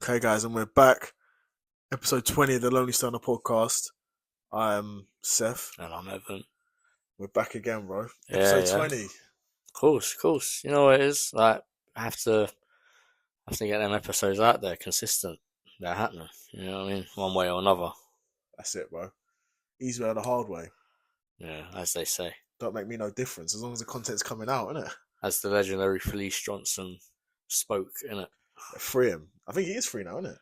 Okay, guys, and we're back. Episode 20 of the Lonely Stoner podcast. I am Seth. And I'm Evan. We're back again, bro. Yeah, Episode yeah. 20. Of course. You know what it is? Like, I have to get them episodes out there consistent. They're happening. You know what I mean? One way or another. That's it, bro. Easy way or the hard way. Yeah, as they say. Don't make me no difference as long as the content's coming out, innit? As the legendary Felice Johnson spoke, innit? Free him. I think he is free now, innit?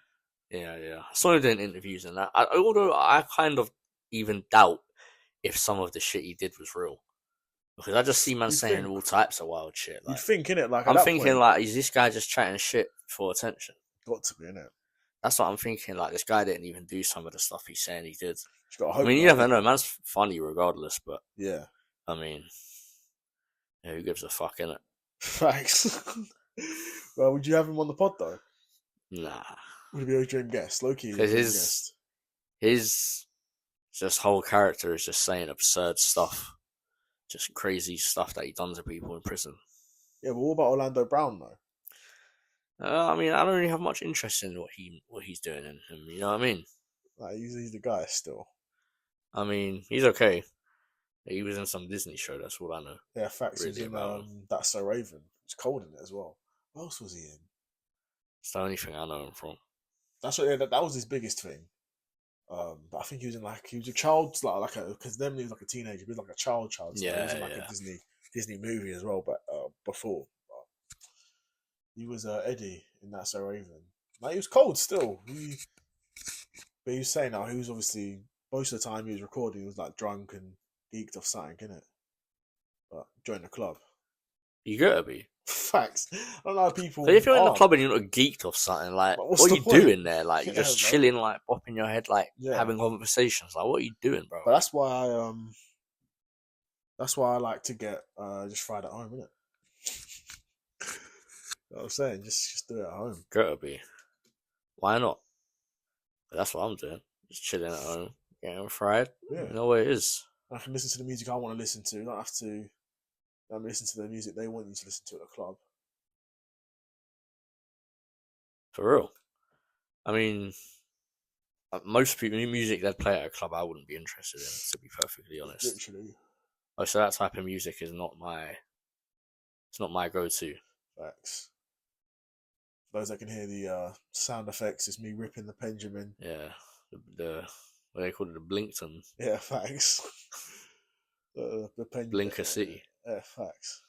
Yeah. I saw him doing interviews and that. Although I kind of even doubt if some of the shit he did was real. Because I just see man saying all types of wild shit. Like, you think, innit? Like, I'm thinking, like, is this guy just chatting shit for attention? Got to be, innit? That's what I'm thinking. Like, this guy didn't even do some of the stuff he's saying he did. I mean, you never know. Man's funny regardless, but yeah. I mean, yeah, who gives a fuck, innit? Thanks. Well, would you have him on the pod though? Nah. Would he be a dream guest? Low-key, Because his just whole character is just saying absurd stuff, just crazy stuff that he done to people in prison. Yeah, but what about Orlando Brown though? I mean, I don't really have much interest in what he's doing in him. You know what I mean? Like, he's the guy still. I mean, he's okay. He was in some Disney show. That's all I know. Yeah, facts. Really He was in That's So Raven. It's cold in it as well. What else was he in? It's the only thing I know him from. That's what. Yeah, that was his biggest thing. But I think he was a child, because then he was like a teenager. He was like a child. So he was in a Disney movie as well. But before, he was Eddie in That's So Raven. Like, he was cold still. But he was saying now he was obviously most of the time he was recording. He was like drunk and geeked off something, innit? But join the club. You gotta be. Facts. I don't know how people. But if you're in the club and you're not geeked off something, like, what are you doing there? Like, you're just chilling, like, bopping your head, like, having conversations. Like, what are you doing, bro? But that's why I like to get just fried at home, innit? You know what I'm saying? Just do it at home. Gotta be. Why not? But that's what I'm doing. Just chilling at home, getting fried. Yeah. You know what it is. I can listen to the music I want to listen to. I don't have to listen to the music they want you to listen to at the club. For real. I mean, most people, music they'd play at a club I wouldn't be interested in, to be perfectly honest. Literally. Oh, so that type of music is not my go-to. Facts. For those that can hear the sound effects, it's me ripping the Benjamin. Yeah. The what they call it, the Blinkton. Yeah, facts. the Blinker City. Yeah, facts.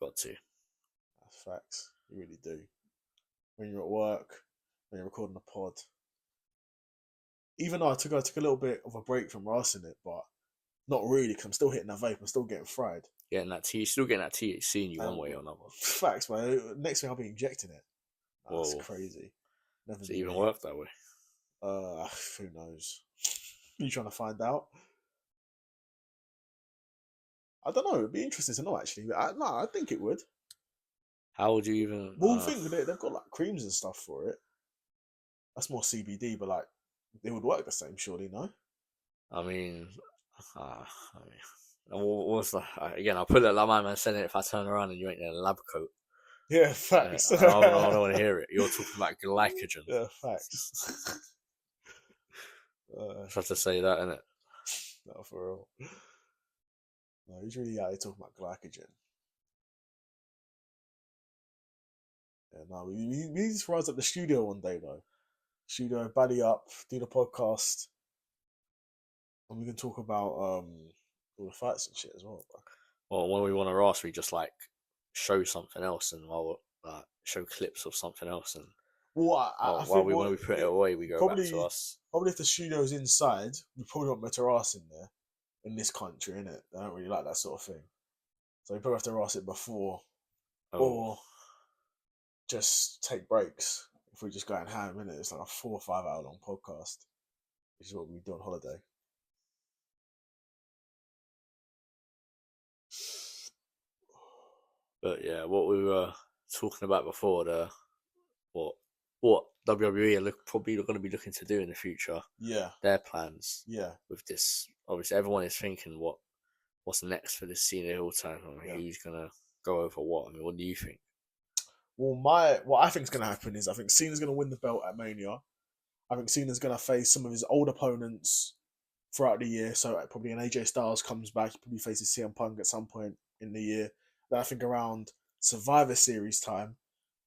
Got to. That's facts. You really do. When you're at work, when you're recording a pod. Even though I took a little bit of a break from rassing it, but not really, because I'm still hitting that vape. I'm still getting fried. Still getting that THC in you one way or another. Facts, man. Next thing I'll be injecting it. That's crazy. Never does it even work that way? Who knows? You trying to find out? I don't know. It'd be interesting to know, actually. I think it would. How would you even? Well, think they've got like creams and stuff for it. That's more CBD, but like it would work the same, surely, no? I mean, what's the again? I'll put it like my man said it. If I turn around and you ain't in a lab coat. Yeah, facts. I don't want to hear it. You're talking about glycogen. Yeah, facts. I have to say that, innit? No, for real. No, he's really out here talking about glycogen. Yeah, no, we need to rise up the studio one day, though. Studio, buddy up, do the podcast, and we can talk about all the fights and shit as well, bro. Well, when we want to rass, we just like show something else, and show clips of something else, and when we put it away, we go back to us. Probably if the studio's inside, we probably won't better ass in there in this country, innit? They don't really like that sort of thing, so we probably have to rass it before, or just take breaks. If we just go out and ham, innit? It's like a 4 or 5 hour long podcast, which is what we do on holiday. But yeah, what we were talking about before, what WWE are probably going to be looking to do in the future. Yeah. Their plans. Yeah. With this, obviously, everyone is thinking what's next for this senior all time. I mean, who's going to go over what? I mean, what do you think? what I think is going to happen is I think Cena's going to win the belt at Mania. I think Cena's going to face some of his old opponents throughout the year. So probably an AJ Styles comes back. He probably faces CM Punk at some point in the year. Then I think around Survivor Series time,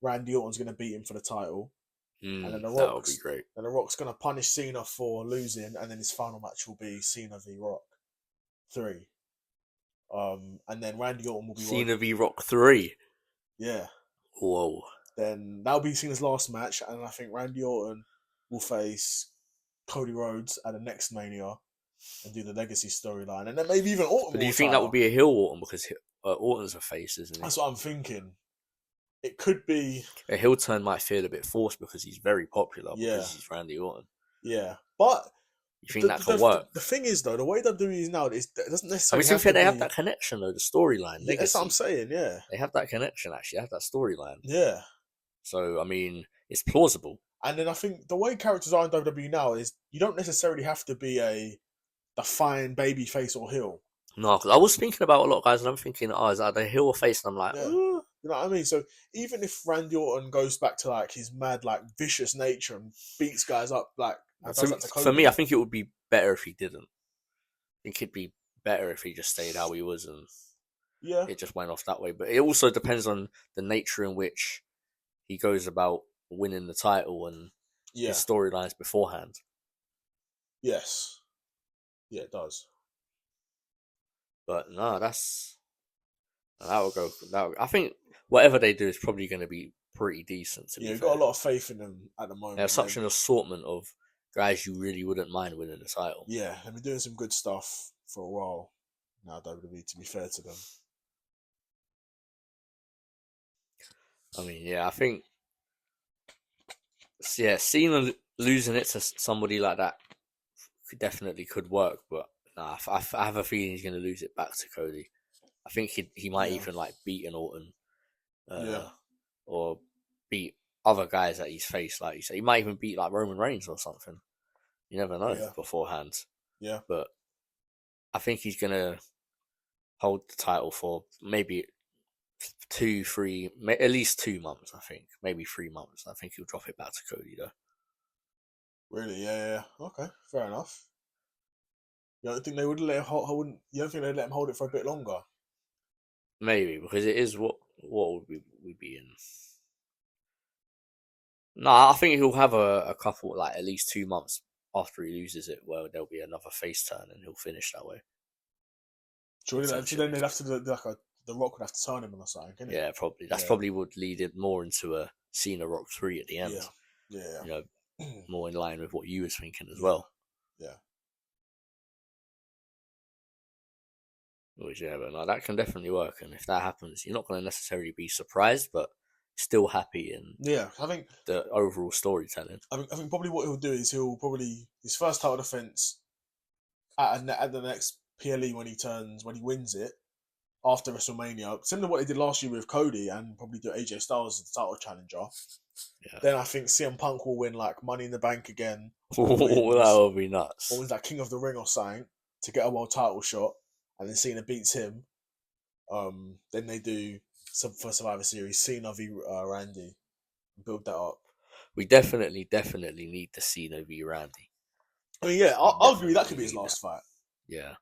Randy Orton's going to beat him for the title. And then that would be great. And The Rock's going to punish Cena for losing, and then his final match will be Cena v Rock 3. And then Randy Orton will be Cena v Rock 3. Yeah. Whoa. Then that'll be Cena's last match, and I think Randy Orton will face Cody Rhodes at the next Mania and do the legacy storyline, and then maybe even Orton. But do you think that would be a heel Orton, because Orton's a face, isn't he? That's what I'm thinking. It could be a heel turn. Might feel a bit forced because he's very popular. Yeah. Because he's Randy Orton. Yeah, but you think that could work? The thing is, though, the way WWE is now, it doesn't necessarily. I mean, they have that connection, though. The storyline. Yeah, that's what I'm saying. Yeah, they have that connection. Actually, they have that storyline. Yeah. So I mean, it's plausible. And then I think the way characters are in WWE now is you don't necessarily have to be a defined baby face or heel. No, because I was thinking about a lot of guys, and I'm thinking, is that the heel or face? And I'm like, You know what I mean? So even if Randy Orton goes back to like his mad, like vicious nature and beats guys up, like for me, I think it would be better if he didn't. I think it'd be better if he just stayed how he was and it just went off that way. But it also depends on the nature in which he goes about winning the title and his storylines beforehand. Yes. Yeah, it does. But no, that will go. I think whatever they do is probably going to be pretty decent. You've got a lot of faith in them at the moment. They have such an assortment of guys you really wouldn't mind winning the title. Yeah, they've been doing some good stuff for a while now, WWE, to be fair to them. I mean, I think Cena losing it to somebody like that definitely could work, but I have a feeling he's going to lose it back to Cody. I think he might even like beat an Orton, or beat other guys that he's faced. Like you say, he might even beat like Roman Reigns or something. You never know beforehand. Yeah, but I think he's going to hold the title for maybe 2-3, at least 2 months. I think maybe 3 months. I think he'll drop it back to Cody though. Really? Yeah. Okay, fair enough. You don't think they would let him hold? You don't think they'd let him hold it for a bit longer? Maybe, because it is what would we be in? No, I think he'll have a couple, like at least 2 months after he loses it, where there'll be another face turn and he'll finish that way. Surely, then they'd have to do like The Rock would have to turn him or something, couldn't it? Yeah, probably. That's probably would lead it more into a Cena Rock 3 at the end. Yeah. You know, more in line with what you was thinking as well. Yeah. Which, but no, that can definitely work. And if that happens, you're not going to necessarily be surprised, but still happy in I think the overall storytelling. I think probably what he'll do is he'll probably his first title defense at the next PLE when he wins it after WrestleMania, similar to what he did last year with Cody, and probably do AJ Styles as the title challenger. Yeah. Then I think CM Punk will win like Money in the Bank again. That would be nuts. Or wins like King of the Ring or something to get a world title shot, and then Cena beats him. Then they do for Survivor Series Cena v Randy, build that up. We definitely need the Cena v Randy. I mean, I'll agree that could be his last fight. Yeah.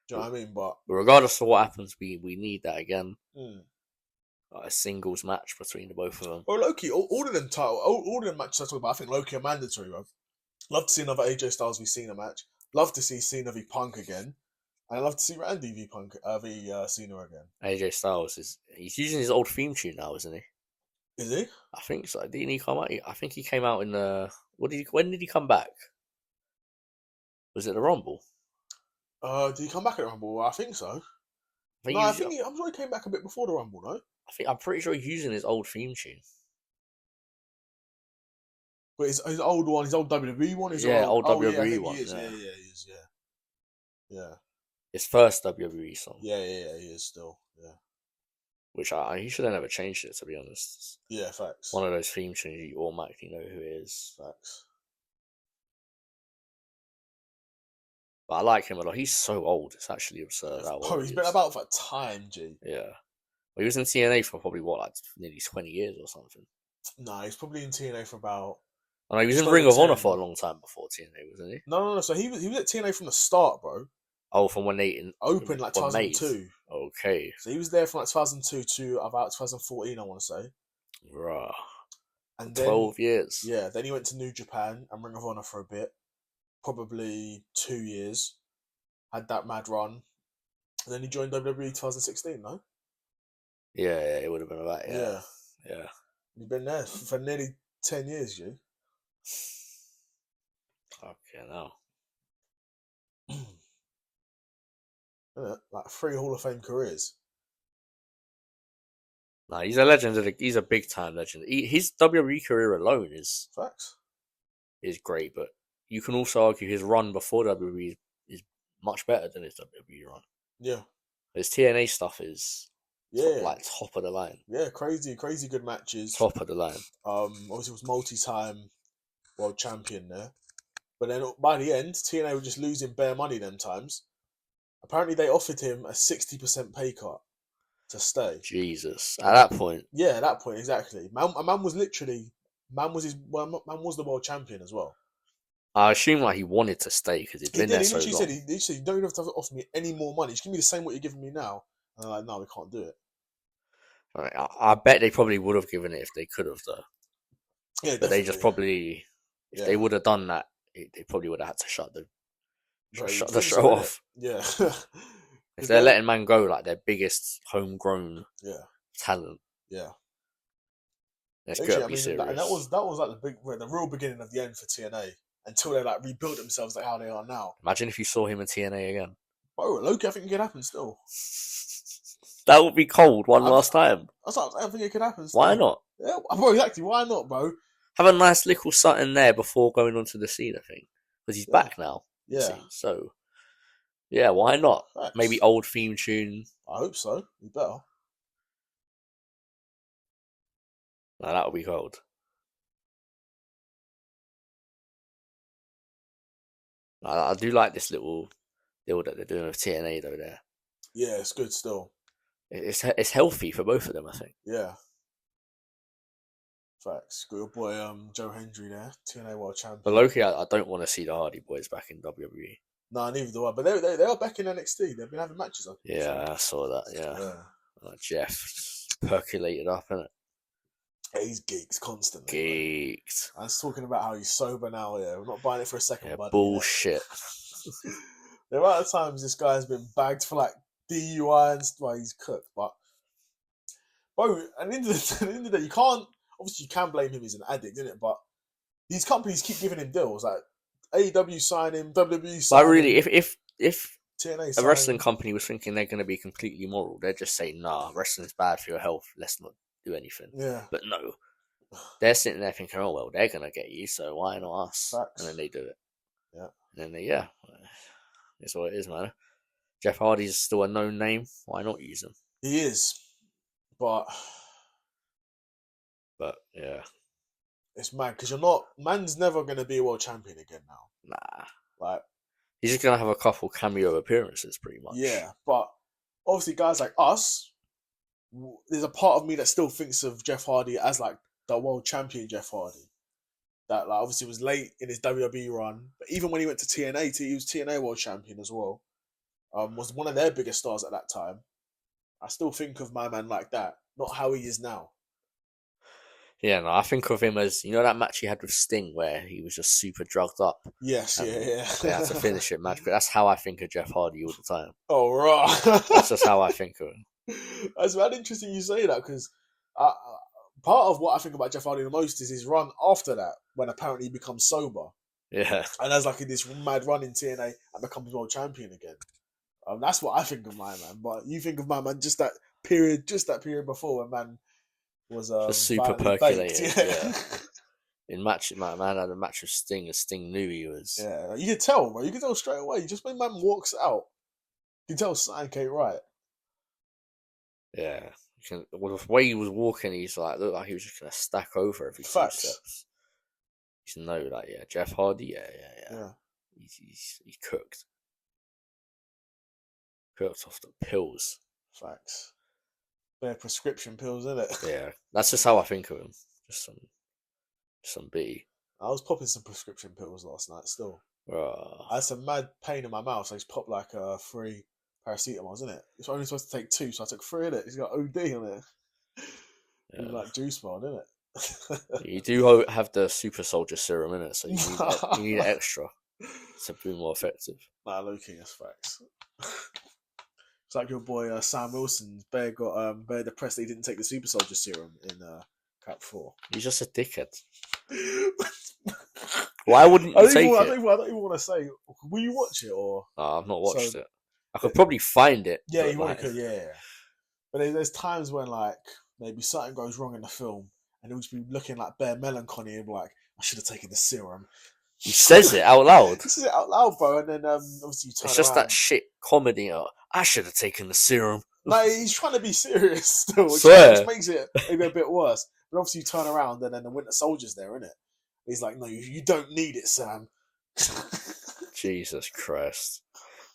Do you know what I mean? But regardless of what happens, we need that again. A singles match between the both of them. Or Loki, all of them matches I talk about, I think Loki are mandatory, bro. Love to see another AJ Styles v Cena match. Love to see Cena v Punk again. And I love to see Randy v Punk v Cena again. AJ Styles he's using his old theme tune now, isn't he? Is he? I think so. Didn't he come out? I think he came out in when did he come back? Was it the Rumble? Did he come back at the Rumble? I think so. I'm sure he came back a bit before the Rumble, no? I'm pretty sure he's using his old theme tune. But his old one, his old WWE one? Old WWE one. He is. Yeah, he is, yeah. His first WWE song. Yeah, he is still, yeah. Which he should have never changed it, to be honest. Yeah, facts. One of those theme tunes you automatically know who it is. Facts. But I like him a lot. He's so old. It's actually absurd. He's been about for time, G. Yeah. Well, he was in TNA for probably like nearly 20 years or something. No, he's probably in TNA for about. Oh, no, he was in Ring of Honor for a long time before TNA, wasn't he? No. So he was at TNA from the start, bro. Oh, from when they opened like 2002. Okay. So he was there from like 2002 to about 2014, I want to say. Rah. And 12 years. Yeah, then he went to New Japan and Ring of Honor for a bit. Probably 2 years. Had that mad run. And then he joined WWE 2016, no? Yeah, it would have been about, yeah. He's been there for nearly 10 years, you. Okay, now. Like 3 Hall of Fame careers. No, he's a legend. He's a big time legend. His WWE career alone is great, but you can also argue his run before WWE is much better than his WWE run. Yeah. His TNA stuff is top of the line. Yeah, crazy good matches. Top of the line. Obviously was multi-time world champion there. But then by the end, TNA were just losing bare money them times. Apparently they offered him a 60% pay cut to stay. Jesus. At that point. Yeah, at that point, exactly. Man was the world champion as well. I assume like he wanted to stay because he'd been there so long. He said, you don't even have to offer me any more money. Just give me the same what you're giving me now. And they're like, no, we can't do it. Right, I bet they probably would have given it if they could have, though. Yeah, but they just probably, if they would have done that, they probably would have had to shut the show off. Yeah. If they're letting man go, like their biggest homegrown talent. Yeah. It's got to be serious. And that was like the real beginning of the end for TNA until they like rebuilt themselves like how they are now. Imagine if you saw him in TNA again. Bro, Loki, I think it could happen still. That would be cold last time. I think it could happen still. Why not? Yeah, bro, exactly. Why not, bro? Have a nice little something there before going onto the scene, I think. Because he's back now. Yeah. So, yeah, why not? Facts. Maybe old theme tune. I hope so. You better. No, that would be cold. I do like this little deal that they're doing with TNA, though, there. Yeah, it's good still. It's healthy for both of them, I think. Yeah. Facts. Got your boy Joe Hendry there, TNA World Champion. But Loki, I don't want to see the Hardy Boys back in WWE. No, neither do I. But they are back in NXT. They've been having matches. I saw that. Yeah. Jeff percolated up, innit? Yeah, he's geeks constantly. Geeked. I was talking about how he's sober now. Yeah, we're not buying it for a second. Yeah, buddy, bullshit. The amount of times this guy has been bagged for like DUI and stuff, he's cooked. But bro, at the end of the day, you can't. Obviously, you can blame him. He's an addict, isn't it? But these companies keep giving him deals. Like AEW sign him, WWE sign him. But really, if TNA a wrestling company was thinking they're going to be completely moral, they'd just say, "Nah, wrestling's bad for your health. Let's not do anything." Yeah. But no, they're sitting there thinking, "Oh well, they're going to get you, so why not us?" Facts. And then they do it. Yeah. And then it's what it is, man. Jeff Hardy's still a known name. Why not use him? He is, but yeah, it's mad because man's never going to be a world champion again now. Nah, like he's just going to have a couple cameo appearances, pretty much. Yeah, but obviously, guys like us, there's a part of me that still thinks of Jeff Hardy as like the world champion Jeff Hardy. That like obviously was late in his WWE run, but even when he went to TNA, he was TNA world champion as well. Was one of their biggest stars at that time. I still think of my man like that, not how he is now. Yeah, no, I think of him as, that match he had with Sting where he was just super drugged up. Yes, yeah. They had to finish it magically. That's how I think of Jeff Hardy all the time. Oh, right. That's just how I think of him. That's very interesting you say that because part of what I think about Jeff Hardy the most is his run after that when apparently he becomes sober. Yeah. And has like this mad run in TNA and becomes world champion again. That's what I think of my man. But you think of my man just that period before when man was just super percolated. Yeah. In match, my man had a match with Sting, and Sting knew he was. Yeah, you could tell, bro. You could tell straight away. Just when man walks out, you can tell something ain't right. Yeah, the way he was walking, he's like looked like he was just gonna stack over every 2 steps. You know, like Jeff Hardy, yeah. He's cooked off the pills. Facts. bare prescription pills, isn't it? Yeah, that's just how I think of him. Just some B. I was popping some prescription pills last night. Still, I had some mad pain in my mouth, so I just popped like 3 paracetamols, isn't it? It's only supposed to take 2, so I took 3 in it. It's got OD on it. Yeah. Like juice bar, isn't it? You do have the super soldier serum in it, so you need extra to be more effective. Nah, low-key, that's facts. It's like your boy Sam Wilson's bear got bear depressed that he didn't take the super soldier serum in Cap 4. He's just a dickhead. Why wouldn't you take it? I don't even want to say. Will you watch it or? No, I've not watched it. I could probably find it. Yeah, you could. Yeah, but there's times when like maybe something goes wrong in the film, and he'll just be looking like bare melancholy and be like, "I should have taken the serum." He says it out loud. He says it out loud, bro, and then obviously you turn. It's just around. that shit comedy. I should have taken the serum. Like he's trying to be serious still, which makes it maybe a bit worse. But obviously you turn around and then the Winter Soldier's there, isn't it? He's like, no, you don't need it, Sam. Jesus Christ.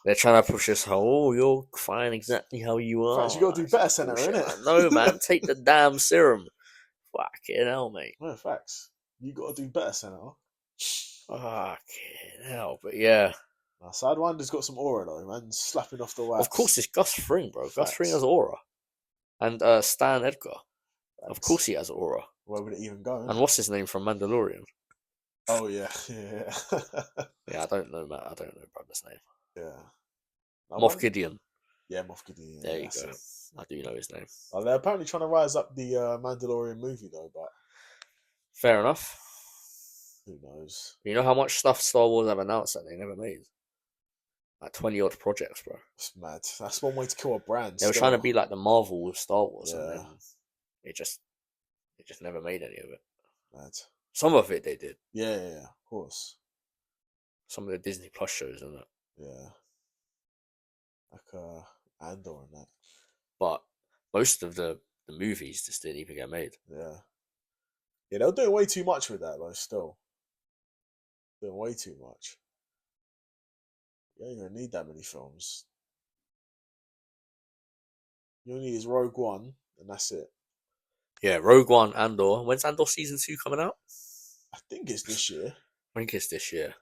They're trying to push us, oh, you're fine exactly how you are. Facts, you got to do better, Senator, innit? No, man, take the damn serum. Fucking hell, mate. No, facts. You got to do better, Senator. Fucking hell, but yeah. Sidewinder's got some aura, though, man. Slapping off the wax. Of course, it's Gus Fring, bro. Facts. Gus Fring has aura. And Stan Edgar. Facts. Of course he has aura. Where would it even go? And what's his name from Mandalorian? Oh, yeah. Yeah, I don't know, Matt. I don't know brother's name. Yeah. Moff Gideon. Yeah, Moff Gideon. There you go. I do know his name. They're apparently trying to rise up the Mandalorian movie, though, but... Fair enough. Who knows? You know how much stuff Star Wars have announced that they never made? Like 20-odd projects, bro. It's mad. That's one way to kill a brand. They were trying to be like the Marvel with Star Wars, yeah. and then they just never made any of it. Mad. Some of it they did. Yeah, of course. Some of the Disney Plus shows, isn't it? Yeah. Like Andor and that. But most of the movies just didn't even get made. Yeah. Yeah, they're doing way too much with that, though, still. Doing way too much. You ain't gonna need that many films. You only need is Rogue One, and that's it. Yeah, Rogue One, Andor. When's Andor Season 2 coming out? I think it's this year. I think it's this year.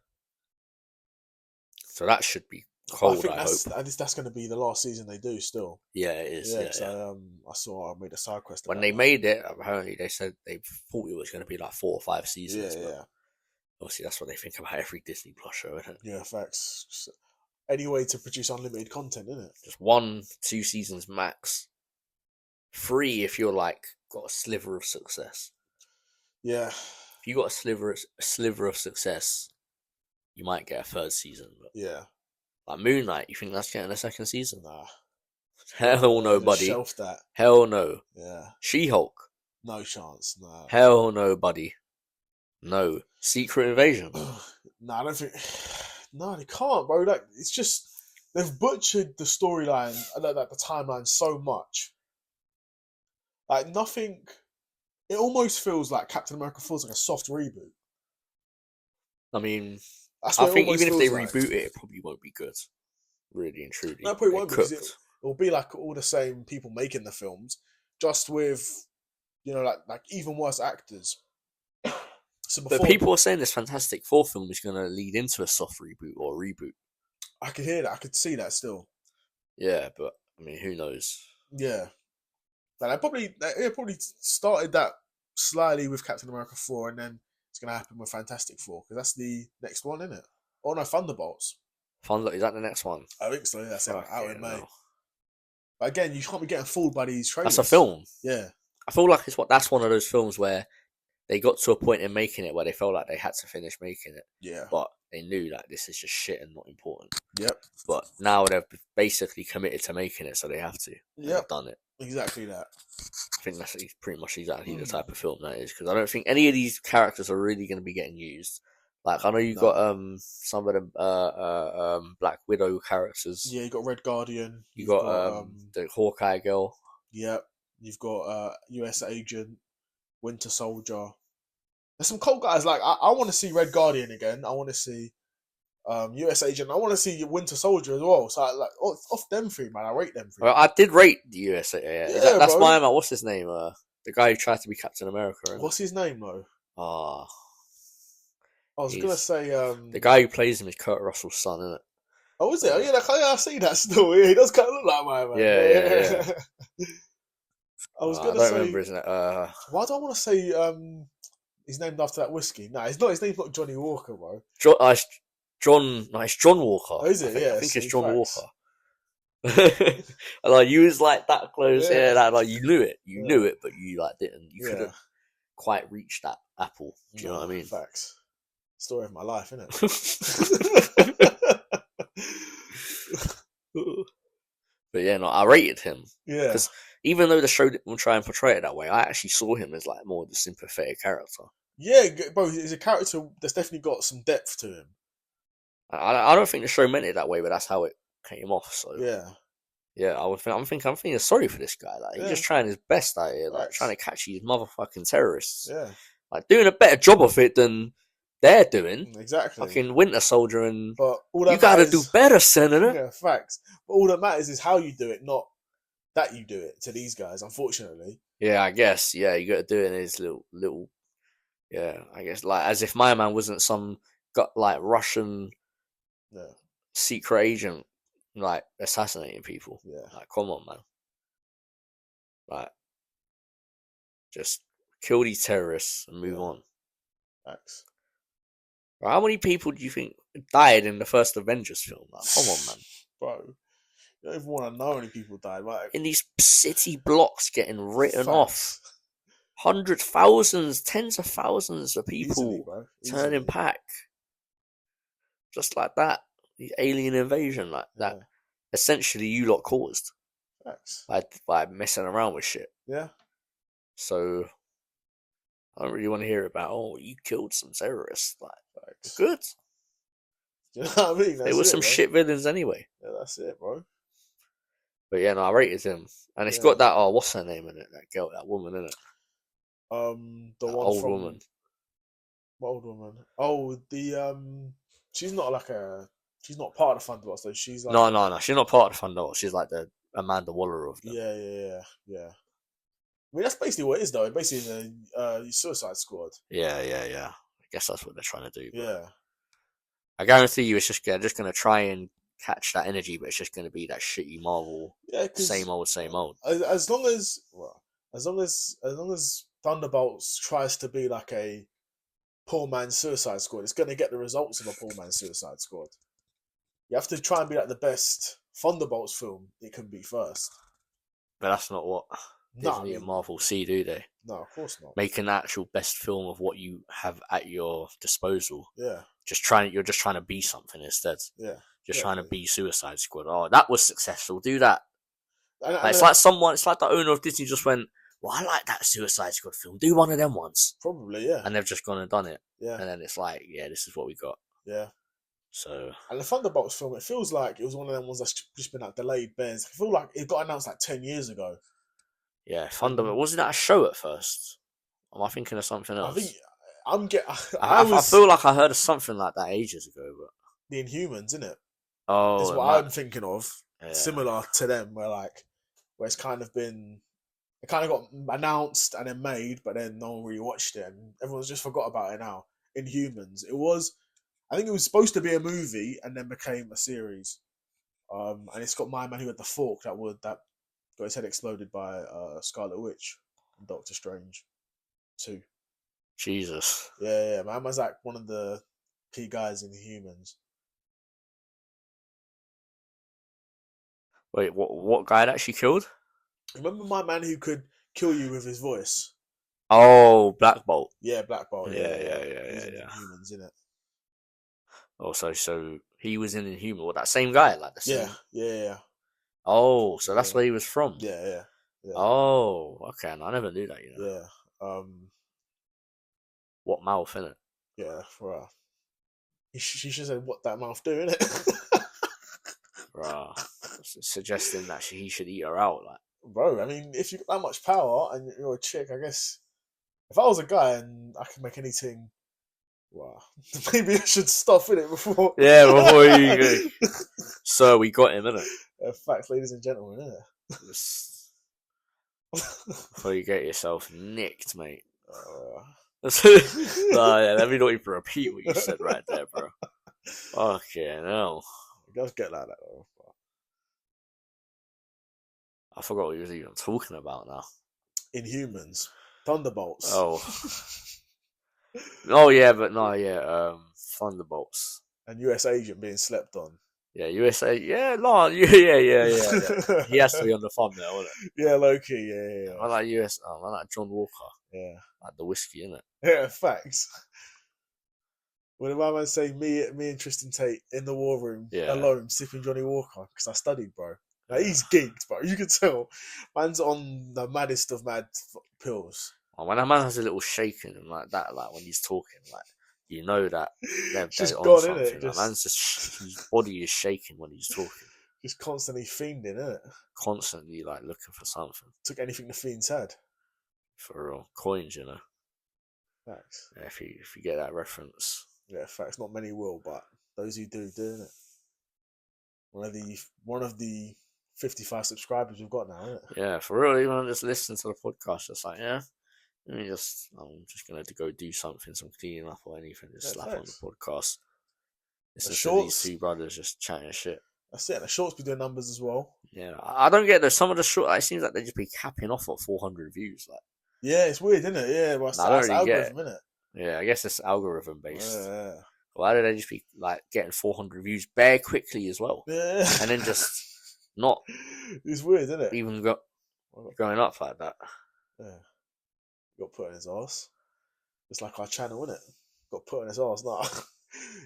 So that should be cold, I hope. That's going to be the last season they do still. Yeah, it is. Yeah. I made a side quest when they made it, apparently they said they thought it was going to be like 4 or 5 seasons. Yeah. Obviously, that's what they think about every Disney Plus show, isn't it? Yeah, facts. Just any way to produce unlimited content, isn't it? Just 1-2 seasons max. 3 if you're like got a sliver of success. Yeah. If you got a sliver of success, you might get a 3rd season. But yeah. Like Moon Knight, you think that's getting a 2nd season? Nah. Hell no, buddy. Shelf that. Hell no. Yeah. She-Hulk. No chance. Nah. Hell no, buddy. No. Secret Invasion. Nah, I don't think. No, they can't, bro. Like it's just they've butchered the storyline, like the timeline, so much. Like nothing. It almost feels like Captain America feels like a soft reboot. I mean, I think even if they reboot it, it probably won't be good. Really and truly. No, it probably won't, because it'll be like all the same people making the films, just with, like even worse actors. So but people are saying this Fantastic Four film is going to lead into a soft reboot or reboot. I could hear that. I could see that still. Yeah, but I mean, who knows? Yeah. Like, they probably started that slightly with Captain America 4, and then it's going to happen with Fantastic Four, because that's the next one, isn't it? Oh no, Thunderbolts. Is that the next one? I think so. Yeah, that's out in May. But again, you can't be getting fooled by these trailers. That's a film. Yeah. I feel like that's one of those films where they got to a point in making it where they felt like they had to finish making it. Yeah. But they knew that this is just shit and not important. Yep. But now they've basically committed to making it, so they have to. Yeah. They've done it. Exactly that. I think that's pretty much exactly the type of film that is, because I don't think any of these characters are really going to be getting used. Like, I know you got some of the Black Widow characters. Yeah, you got Red Guardian. You got the Hawkeye girl. Yep. You've got US Agent, Winter Soldier. There's some cool guys. Like, I want to see Red Guardian again. I want to see US Agent. I want to see Winter Soldier as well. So like off them three, man. I rate them three. Well, I did rate the USA. Yeah, that's bro. my man. What's his name? The guy who tried to be Captain America. What's his name though? I was gonna say the guy who plays him is Kurt Russell's son, isn't it? Oh, is it? I see that still. Yeah, he does kind of look like my man. Yeah. I was gonna I don't say. remember his name. Why do I want to say he's named after that whiskey? No, it's not. His name's not Johnny Walker, bro. It's John Walker. Oh, is it? I think it's John Walker. Like you was like that close, that like you knew it, knew it, but you like didn't. You couldn't quite reach that apple. Do you know what I mean? Facts. Story of my life, isn't it? But yeah, no, I rated him. Yeah. Because even though the show didn't try and portray it that way, I actually saw him as like more of the sympathetic character. Yeah, bro, he's a character that's definitely got some depth to him. I don't think the show meant it that way, but that's how it came off. So yeah, I'm thinking sorry for this guy. Like he's just trying his best out here, like trying to catch these motherfucking terrorists. Yeah, like doing a better job of it than they're doing. Exactly. Fucking Winter Soldier, and but all that you got to do better, Senator. Yeah, facts. But all that matters is how you do it, not that you do it to these guys. Unfortunately. Yeah, I guess. Yeah, you got to do it in his little. Yeah, I guess like as if my man wasn't some Russian secret agent like assassinating people. Yeah, like come on, man. Like, just kill these terrorists and move on. Facts. How many people do you think died in the first Avengers film? Like, come on, man. Bro, you don't even want to know how many people died. Like, in these city blocks getting written off. Hundreds, thousands, tens of thousands of people turning back. Just like that. The alien invasion like that. Essentially, you lot caused. Facts. By messing around with shit. Yeah. So, I don't really want to hear about, you killed some terrorists. Like, facts. Good. Do you know what I mean? There were some shit villains anyway. Yeah, that's it, bro. But yeah, no, I rated him. And it's got that, what's her name in it? That girl, that woman in it. The one old woman. What old woman? Oh, she's not she's not part of the Thunderbolts though. She's like no. She's not part of the Thunderbolts. She's like the Amanda Waller of them. Yeah. I mean, that's basically what it is, though. Basically, the Suicide Squad. Yeah. I guess that's what they're trying to do. Yeah. I guarantee you, it's just going to try and catch that energy, but it's just going to be that shitty Marvel. Yeah, same old. As long as Thunderbolts tries to be like a poor man's Suicide Squad, it's going to get the results of a poor man's Suicide Squad. You have to try and be like the best Thunderbolts film it can be first. But that's not what Disney and Marvel see, do they? No, of course not. Make an actual best film of what you have at your disposal. Yeah. You're just trying to be something instead. Yeah. Just trying to be Suicide Squad. Oh, that was successful. Do that. It's like the owner of Disney just went, well, I like that Suicide Squad film. Do one of them ones. Probably, yeah. And they've just gone and done it. Yeah. And then it's like, this is what we got. Yeah. So. And the Thunderbolts film, it feels like it was one of them ones that's just been like delayed bears. I feel like it got announced like 10 years ago. Yeah, Thunderbolt. Wasn't that a show at first? Am I thinking of something else? I feel like I heard of something like that ages ago. But the Inhumans, isn't it? Oh, is what I'm thinking of. Yeah. Similar to them, where it's kind of been, it kind of got announced and then made, but then no one really watched it, and everyone's just forgot about it now. Inhumans. I think it was supposed to be a movie and then became a series. And it's got my man who had the fork that got his head exploded by Scarlet Witch and Doctor Strange 2. Jesus. Yeah. My man's like one of the key guys in the Humans. Wait, what guy that she killed? Remember my man who could kill you with his voice? Oh, Black Bolt. Yeah, Black Bolt. Yeah. Humans, innit? Oh, so he was in Inhuman. What, that same guy? Like the same? Yeah. Oh, so that's where he was from? Yeah. Oh, okay. I never knew that, Yeah. What mouth, innit? Yeah, for she should said, what that mouth do, innit? Suggesting that he should eat her out, like. Bro, I mean, if you've got that much power and you're a chick, I guess if I was a guy and I could make anything Wow. Maybe I should stop in it before. Yeah, before you go. So we got him, innit? Facts, ladies and gentlemen, innit? Before you get yourself nicked, mate. Uh, yeah, let me not even repeat what you said right there, bro. Okay, no. It does get like that, though. I forgot what he was even talking about now. Inhumans. Thunderbolts. Oh. Oh, yeah, but no, yeah, Thunderbolts. And US agent being slept on. Yeah, USA. Yeah, no, yeah. He has to be on the thumbnail, wouldn't it? Yeah, low-key, yeah. I like US. I like John Walker. Yeah. Like the whiskey, innit? Yeah, facts. When my man say me and Tristan Tate in the war room alone sipping Johnny Walker because I studied, bro. Like, he's geeked, bro. You can tell. Man's on the maddest of mad pills. Oh, when a man has a little shaking and like that, like when he's talking, like you know that they're just on gone, something. innit? Like, man's just his body is shaking when he's talking. Just constantly fiending, innit? Constantly like looking for something. Took anything the fiends had. For real. Coins, you know. Facts. Yeah, if you get that reference. Yeah, facts. Not many will, but those who do, it. One of the 55 subscribers we've got now, isn't it? Yeah, for real. Even just listen to the podcast, it's like, I'm just gonna go do something, some cleaning up or anything. Just slap on the podcast. Listen to these two brothers just chatting shit. That's it. The shorts be doing numbers as well. Yeah, I don't get some of the short. It seems like they just be capping off at 400 views. Like, yeah, it's weird, isn't it? Yeah, well, that's algorithm, isn't it? Yeah, I guess it's algorithm based. Yeah. Why do they just be like getting 400 views bare quickly as well? Yeah. And then just not. It's weird, isn't it? Even going up like that. Yeah. Got put in his ass. It's like our channel, isn't it? Got put in his ass. No.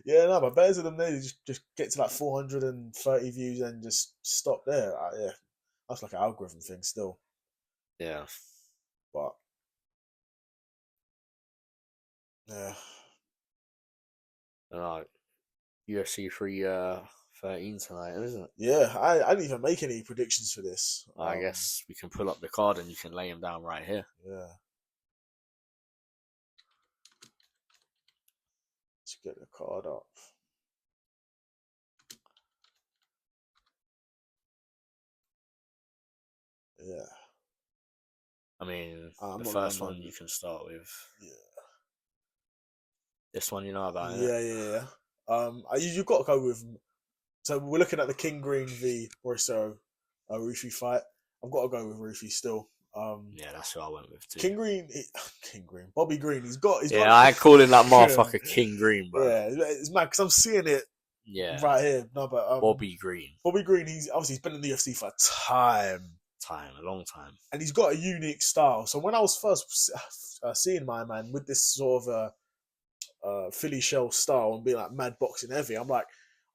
Yeah, no, but better than they just get to like 430 views and just stop there. Yeah. That's like an algorithm thing still. Yeah. But yeah. UFC 313 tonight, isn't it? Yeah, I didn't even make any predictions for this. I guess we can pull up the card and you can lay him down right here. Yeah. Let's get the card up. Yeah. I mean, the first one you can start with. Yeah. This one you know about, yeah. You've got to go with. So we're looking at the King Green v Royce Rufi fight. I've got to go with Rufi still. Yeah, that's who I went with too. King Green, Bobby Green. He's got. I ain't calling that motherfucker King Green, bro. Yeah, it's mad because I'm seeing it. Yeah, right here. No, but Bobby Green. He's been in the UFC for a long time, and he's got a unique style. So when I was first seeing my man with this sort of Philly shell style and being like mad boxing heavy, I'm like,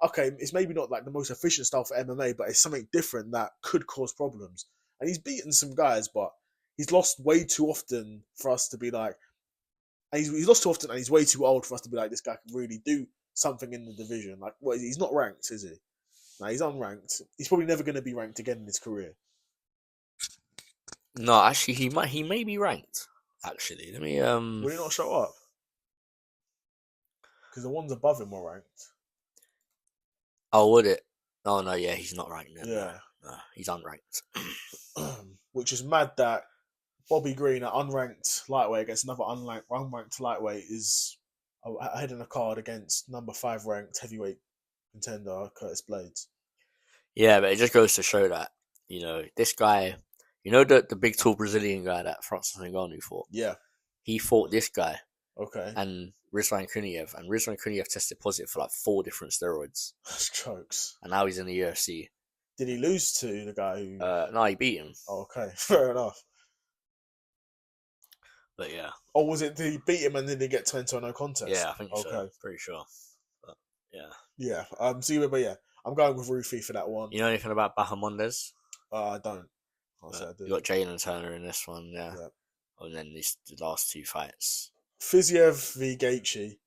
okay, it's maybe not like the most efficient style for MMA, but it's something different that could cause problems. And he's beaten some guys, but he's lost way too often for us to be like, and he's lost too often, and he's way too old for us to be like, this guy can really do something in the division. Like, what is he? He's not ranked, is he? No, he's unranked. He's probably never going to be ranked again in his career. No, actually, he may be ranked. Actually, let me. Will he not show up? Because the ones above him are ranked. Oh, would it? Oh no, yeah, he's not ranked. Yeah, no, he's unranked. Which is mad that Bobby Green at unranked lightweight against another unranked lightweight is ahead in a card against number 5 ranked heavyweight contender Curtis Blades. Yeah, but it just goes to show that, this guy, the big tall Brazilian guy that Francis Ngannou fought. Yeah, he fought this guy. Okay. And Rizwan Kuniev, tested positive for like 4 different steroids. That's jokes. And now he's in the UFC. Did he lose to the guy who? No, he beat him. Oh, okay, fair enough. But yeah. Or was it, did he beat him and then they get 20 or no contest? Yeah, I think so. Pretty sure. But yeah. Yeah. But yeah, I'm going with Rufi for that one. You know anything about Bahamondes? I don't. I'll say I do. You got Jalen Turner in this one, yeah. And then the last 2 fights. Fiziev v Gaethje.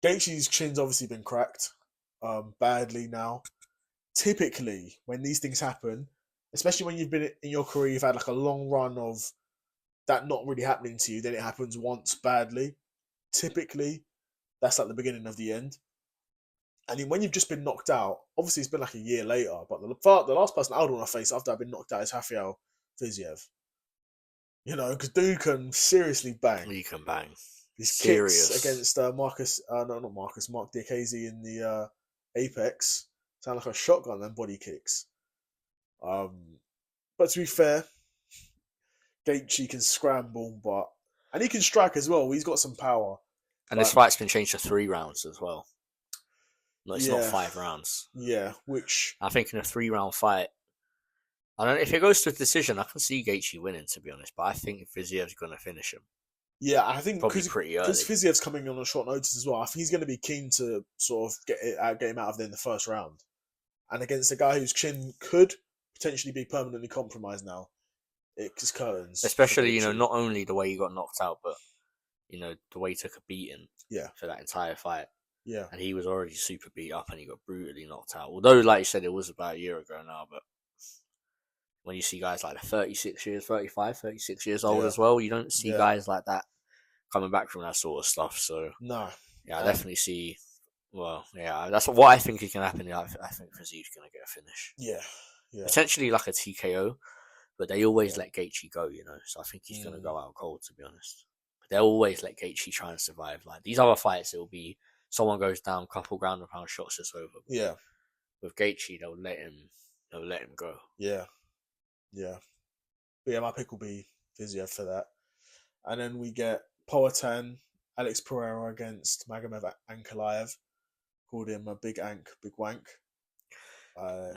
Gaethje's chin's obviously been cracked badly now. Typically, when these things happen, especially when you've been in your career, you've had like a long run of that not really happening to you, then it happens once badly. Typically, that's like the beginning of the end. And when you've just been knocked out, obviously it's been like a year later, but the last person I would want to face after I've been knocked out is Rafael Fiziev. You know, because dude can seriously bang. He can bang. His kicks against Mark Diakaze in the Apex sound like a shotgun and body kicks. But to be fair, Gaethje can scramble, and he can strike as well. He's got some power. And this fight's been changed to 3 rounds as well. No, it's not 5 rounds. Yeah, which I think in a 3-round fight, I don't know if it goes to a decision. I can see Gaethje winning, to be honest, but I think Fiziev's going to finish him. Yeah, I think probably pretty early. Because Fiziev's coming on short notice as well. I think he's going to be keen to sort of get him out of there in the first round, and against a guy whose chin could potentially be permanently compromised now. It's curtains. Especially, not only the way he got knocked out, but the way he took a beating. Yeah. For that entire fight. Yeah. And he was already super beat up, and he got brutally knocked out. Although, like you said, it was about a year ago now, but when you see guys like 36 years old as well, you don't see guys like that coming back from that sort of stuff. So no, I definitely see. Well, that's what I think is going to happen. I think Fiziev's going to get a finish. Yeah, potentially like a TKO, but they always let Gaethje go. So I think he's going to go out cold. To be honest, but they'll always let Gaethje try and survive. Like these other fights, it'll be someone goes down, couple ground and pound shots, it's over. Yeah, with Gaethje, they'll let him go. Yeah. But my pick will be Fiziev for that. And then we get Poatan, Alex Pereira against Magomed Ankalaev. Called him a big wank. The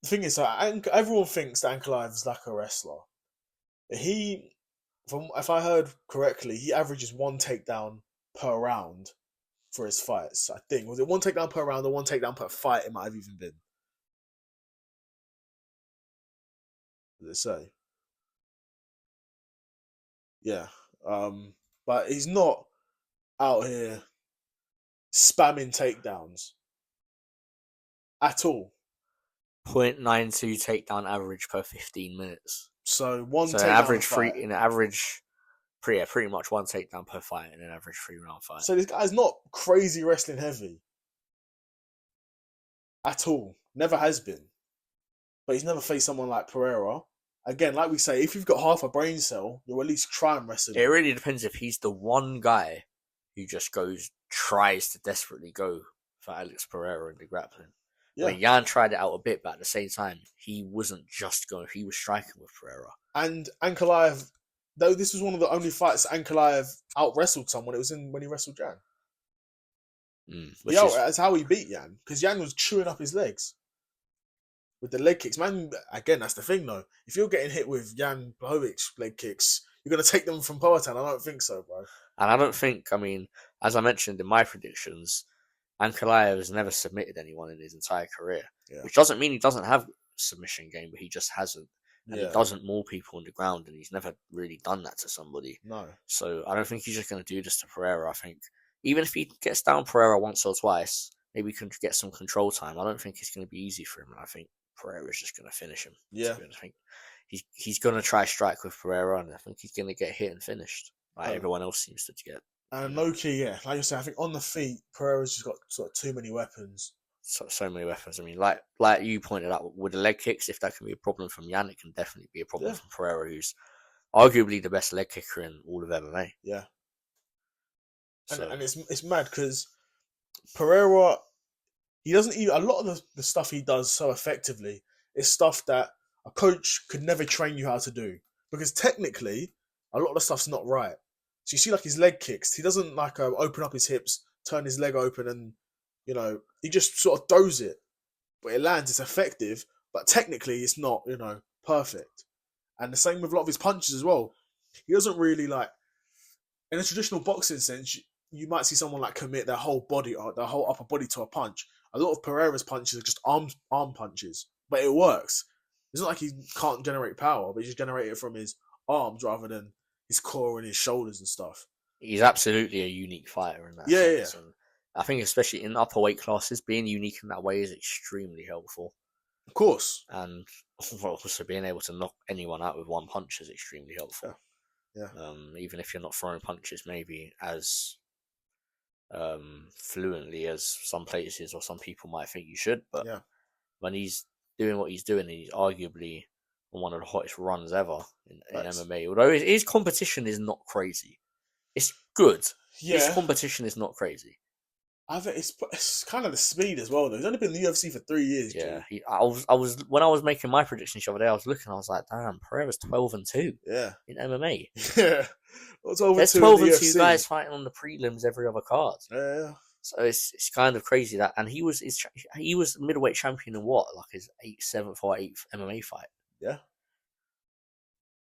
thing is, everyone thinks that Ankalaev is like a wrestler. If I heard correctly, he averages 1 takedown per round for his fights. I think was it 1 takedown per round or 1 takedown per fight? It might have even been. What did it say? Yeah. But he's not out here spamming takedowns at all. 0.92 takedown average per 15 minutes. So pretty much 1 takedown per fight in an average 3-round fight. So this guy's not crazy wrestling heavy at all. Never has been. But he's never faced someone like Pereira. Again, like we say, if you've got half a brain cell, you'll at least try and wrestle him. It really depends if he's the one guy who just tries to desperately go for Alex Pereira in the grappling. Yeah. I mean, Jan tried it out a bit, but at the same time, he wasn't just going, he was striking with Pereira. And Ankalaev, though this was one of the only fights Ankalaev out-wrestled someone, it was when he wrestled Jan. That's how he beat Jan, because Jan was chewing up his legs with the leg kicks. Man, again, that's the thing though. If you're getting hit with Jan Blachowicz leg kicks, you're going to take them from Poatan. I don't think so, bro. And I don't think, as I mentioned in my predictions, Ankalaev has never submitted anyone in his entire career. Yeah. Which doesn't mean he doesn't have a submission game, but he just hasn't. And he doesn't maul people on the ground, and he's never really done that to somebody. No. So I don't think he's just going to do this to Pereira. I think even if he gets down Pereira once or twice, maybe he can get some control time. I don't think it's going to be easy for him. And I think Pereira's just going to finish him. Yeah. I think he's going to try strike with Pereira, and I think he's going to get hit and finished. Like everyone else seems to get. And low-key, like you said, I think on the feet, Pereira's just got sort of too many weapons. So many weapons. Like you pointed out, with the leg kicks, if that can be a problem from Jan, it can definitely be a problem from Pereira, who's arguably the best leg kicker in all of MMA. Yeah. And it's mad because Pereira, he doesn't even, a lot of the stuff he does so effectively is stuff that a coach could never train you how to do. Because technically, a lot of the stuff's not right. So you see his leg kicks, he doesn't open up his hips, turn his leg open and, he just sort of throws it. But it lands, it's effective, but technically it's not, perfect. And the same with a lot of his punches as well. He doesn't really in a traditional boxing sense, you might see someone commit their whole body or their whole upper body to a punch. A lot of Pereira's punches are just arm punches, but it works. It's not like he can't generate power, but he just generates it from his arms rather than his core and his shoulders and stuff. He's absolutely a unique fighter in that sense. Yeah. And I think especially in upper weight classes, being unique in that way is extremely helpful. Of course. And also being able to knock anyone out with one punch is extremely helpful. Yeah. Even if you're not throwing punches, maybe as fluently as some places or some people might think you should. But when he's doing what he's doing, he's arguably on one of the hottest runs ever in MMA. Although his competition is not crazy, it's good. Yeah. His competition is not crazy. I think it's kind of the speed as well, though. He's only been in the UFC for 3 years. Yeah, I was when I was making my predictions the other day, I was looking, I was like, damn, Pereira's 12-2. Yeah, in MMA. Yeah, there's 12-2 guys fighting on the prelims every other card. Yeah. So it's kind of crazy that, and he was middleweight champion in what, like his 7th or 8th MMA fight. Yeah.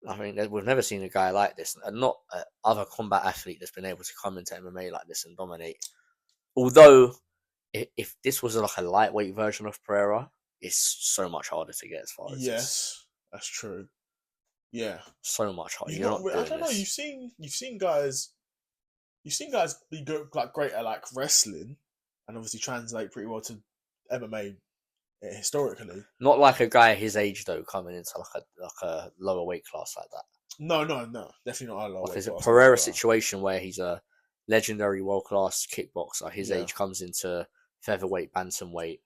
I mean, we've never seen a guy like this, and not other combat athlete that's been able to come into MMA like this and dominate. Although, if this was like a lightweight version of Pereira, it's so much harder to get as far as this. That's true. Yeah, so much harder. I don't know. You've seen guys be good, like great at like wrestling, and obviously translate pretty well to MMA historically. Not like a guy his age though, coming into like a lower weight class like that. No, definitely not a lower weight class. There's a Pereira situation where he's a legendary world class kickboxer. His age comes into featherweight, bantamweight,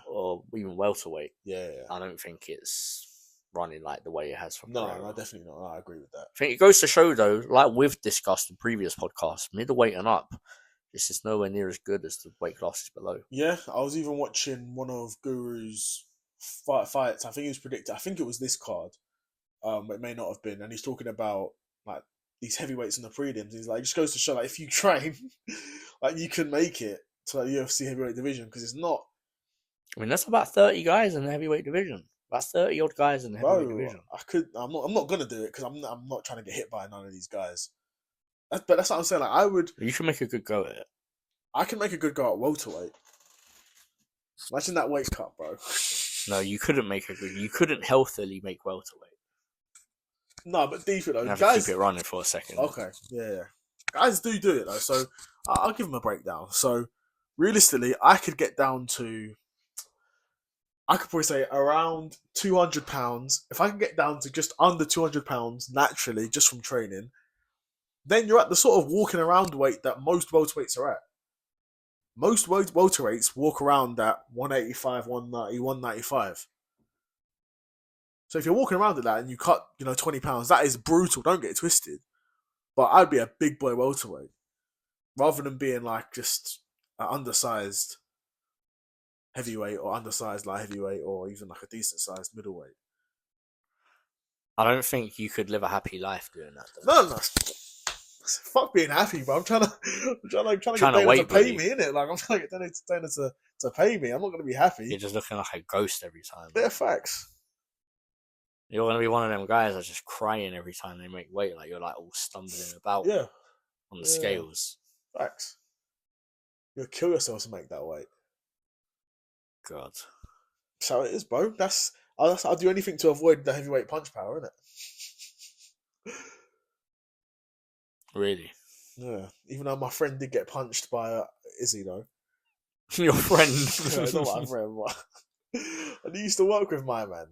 or even welterweight. I don't think it's running like the way it has for Pereira. No, definitely not. No, I agree with that. I think it goes to show though, like we've discussed in previous podcasts, middleweight and up, this is nowhere near as good as the weight classes below. Yeah, I was even watching one of Guru's fights. I think he was predicted. I think it was this card. It may not have been, and he's talking about like these heavyweights in the prelims. He's like, it just goes to show, like, if you train, like, you can make it to like UFC heavyweight division, because it's not. I mean, that's about 30 guys in the heavyweight division. That's 30 odd guys in the heavyweight division. I'm not gonna do it because I'm not trying to get hit by none of these guys. But that's what I'm saying. Like, You can make a good go at it. I can make a good go at welterweight. Imagine that weight cut, bro. No, you couldn't make a good. You couldn't healthily make welterweight. No, but deep it though. You have to keep it running for a second. Okay, yeah. Guys do it though, so I'll give them a breakdown. So realistically, I could get down to. I could probably say around 200 pounds. If I can get down to just under 200 pounds naturally, just from training, then you're at the sort of walking around weight that most welterweights are at. Most welterweights walk around at 185, 190, 195. So if you're walking around at that and you cut, 20 pounds, that is brutal. Don't get it twisted. But I'd be a big boy welterweight, rather than being like just an undersized heavyweight or undersized light heavyweight or even like a decent sized middleweight. I don't think you could live a happy life doing that, though. No. Fuck being happy, bro. I'm trying to get Dana to pay me, innit? Like, I'm trying to get Dana to pay me. I'm not going to be happy. You're just looking like a ghost every time. They're facts. You're going to be one of them guys that's just crying every time they make weight. Like, you're like all stumbling about on the scales. Facts. You'll kill yourself to make that weight. God. So it is, bro. I'll do anything to avoid the heavyweight punch power, innit? Really? Yeah. Even though my friend did get punched by Izzy, though. Your friend? Yeah, not my friend. And he used to work with my man.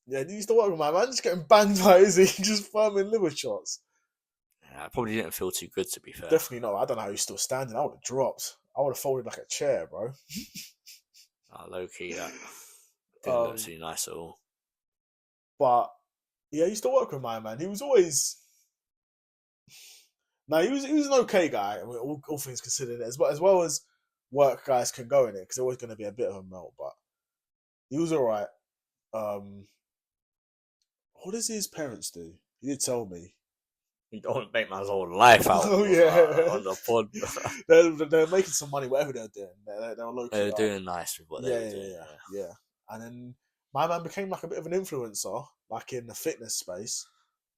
He used to work with my man. Just getting banged by Izzy, just firming liver shots. Yeah, I probably didn't feel too good, to be fair. Definitely not. I don't know how he's still standing. I would have dropped. I would have folded like a chair, bro. Low key, that didn't look too nice at all. But yeah, I used to work with my man. He was always. No, he was an okay guy. I mean, all things considered, as well as work guys can go in it, because there's always going to be a bit of a melt. But he was all right. What does his parents do? He did tell me. You don't make my whole life out. Oh yeah, on the pod. they're making some money, whatever they're doing. They're doing nice with what they're doing. Yeah. And then my man became like a bit of an influencer, like in the fitness space,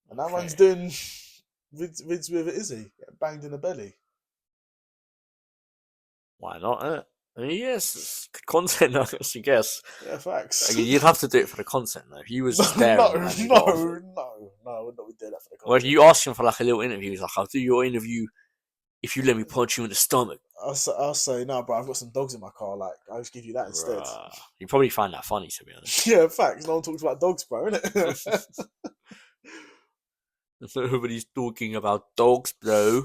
and that man's doing vids with Izzy, banged in the belly. Why not? I mean, yes, good content, I guess. Yeah, facts. I mean, you'd have to do it for the content, though. If you was there, no, I wouldn't do that for the content. Well, if you ask him for like a little interview, he's like, "I'll do your interview if you let me punch you in the stomach." I'll say, no, bro, I've got some dogs in my car. Like, I'll just give you that instead. You probably find that funny, to be honest. Yeah, facts. No one talks about dogs, bro, innit? Nobody's talking about dogs, bro.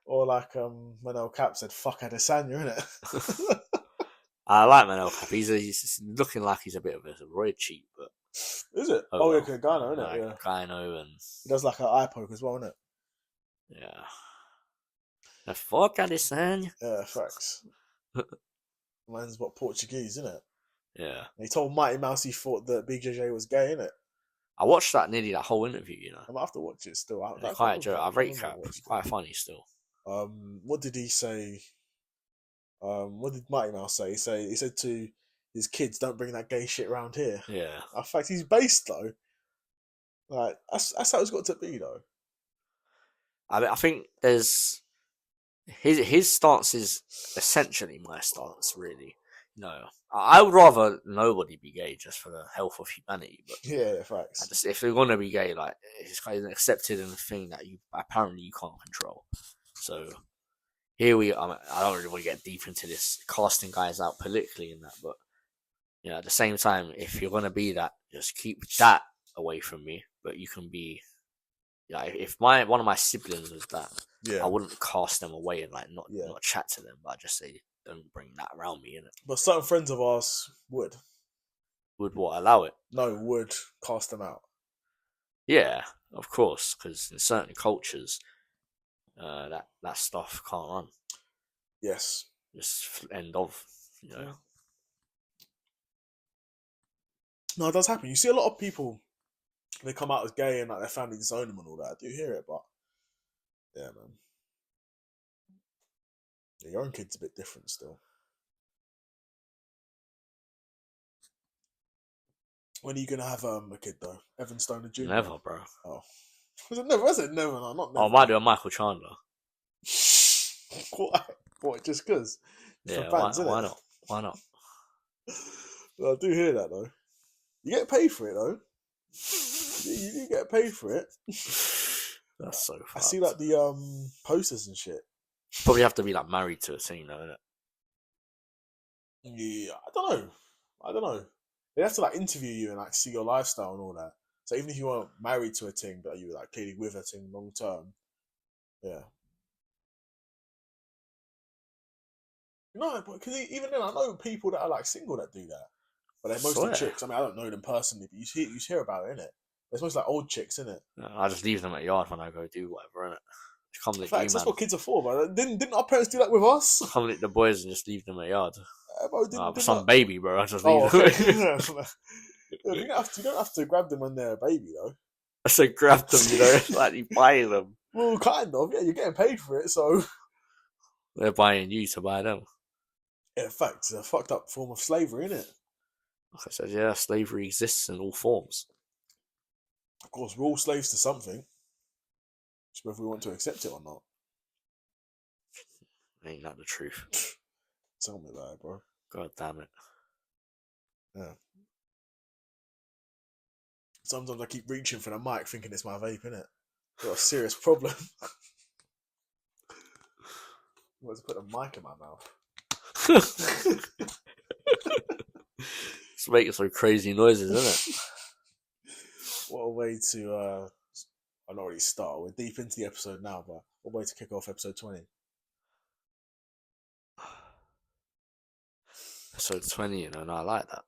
Or like Manel Cap said, "Fuck Adesanya," innit? I like Manel Cap. He's looking like he's a bit of a roid cheat, but Is it? oh Yeah, well. Gano, innit? Yeah, Gano and he does like an eye poke as well, innit? yeah. The fuck Adesanya. Yeah, facts. Man's what Portuguese, innit? Yeah. And he told Mighty Mouse he thought that BJJ was gay, innit? I watched nearly that whole interview. You know, I might have to watch it still. quite a joke. I rate Cap. Quite funny still. What did he say? What did Mighty Mouse say? He said to his kids, "Don't bring that gay shit around here." Yeah. In fact, he's based though. Like that's how it's got to be though. I mean, I think there's his stance is essentially my stance, really. No, I would rather nobody be gay just for the health of humanity. But yeah, facts. if they're gonna be gay, like it's kind of accepted in a thing that you apparently you can't control. So here we are. I don't really want to get deep into this casting guys out politically in that, but you know, at the same time, if you're gonna be that, just keep that away from me. But you can be, yeah. If one of my siblings was that, Yeah, I wouldn't cast them away and like not chat to them, but I'd just say don't bring that around me, innit? but certain friends of ours would what allow it? No, would cast them out. Yeah, of course, because in certain cultures, that stuff can't run. Yes, Just end of, you know. No, it does happen. You see a lot of people, they come out as gay and like their family disown them and all that. I do hear it, but yeah, man. Yeah, your own kid's a bit different still. When are you gonna have a kid though? Evan Stoner Jr. Never, bro. Oh, was it never? Was it never? No, not never. Oh, I might do a Michael Chandler. Why? What? Just because? Yeah, why not? Why not? Well, I do hear that though. You get paid for it though. You do get paid for it. That's so fucked. I see like the posters and shit. Probably have to be like married to a scene though, innit? Yeah, I don't know. They have to like interview you and like see your lifestyle and all that. So even if you weren't married to a thing, but you were like clearly with a thing long term, yeah. No, because even then, I know people that are like single that do that, but they're mostly chicks. I mean, I don't know them personally, but you hear about it, innit? There's mostly like old chicks, innit? I just leave them at the yard when I go do whatever, innit? Come lick Facts, that's what kids are for, bro. Didn't our parents do that with us? Come lick the boys and just leave them at the yard. Bro, some baby, bro. I just leave them. Okay. You don't have to grab them when they're a baby, though. I said grab them, you know, like you buying them. Well, kind of, yeah. You're getting paid for it, so they're buying you to buy them. In fact, it's a fucked up form of slavery, isn't it? Like I said, yeah, slavery exists in all forms. Of course, we're all slaves to something. Just whether we want to accept it or not. Ain't that the truth? Tell me about it, bro. God damn it. Yeah. Sometimes I keep reaching for the mic thinking it's my vape, innit? Got a serious problem. I want to put a mic in my mouth. It's making some crazy noises, isn't it? What a way to I'm not really start. We're deep into the episode now, but what a way to kick off episode 20. Episode 20, you know, and I like that.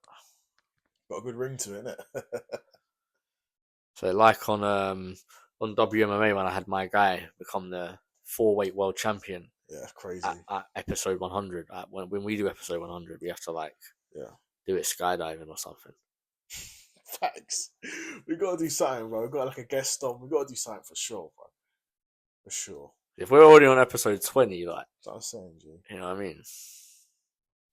Got a good ring to it, innit? So like on WMMA when I had my guy become the 4-weight world champion. Yeah, crazy. At episode 100. When we do episode 100, we have to do it skydiving or something. Facts. We gotta do something, bro. We got like a guest on. We gotta do something for sure, bro. For sure. If we're already on episode 20, like, that's what I'm saying, G. You know what I mean?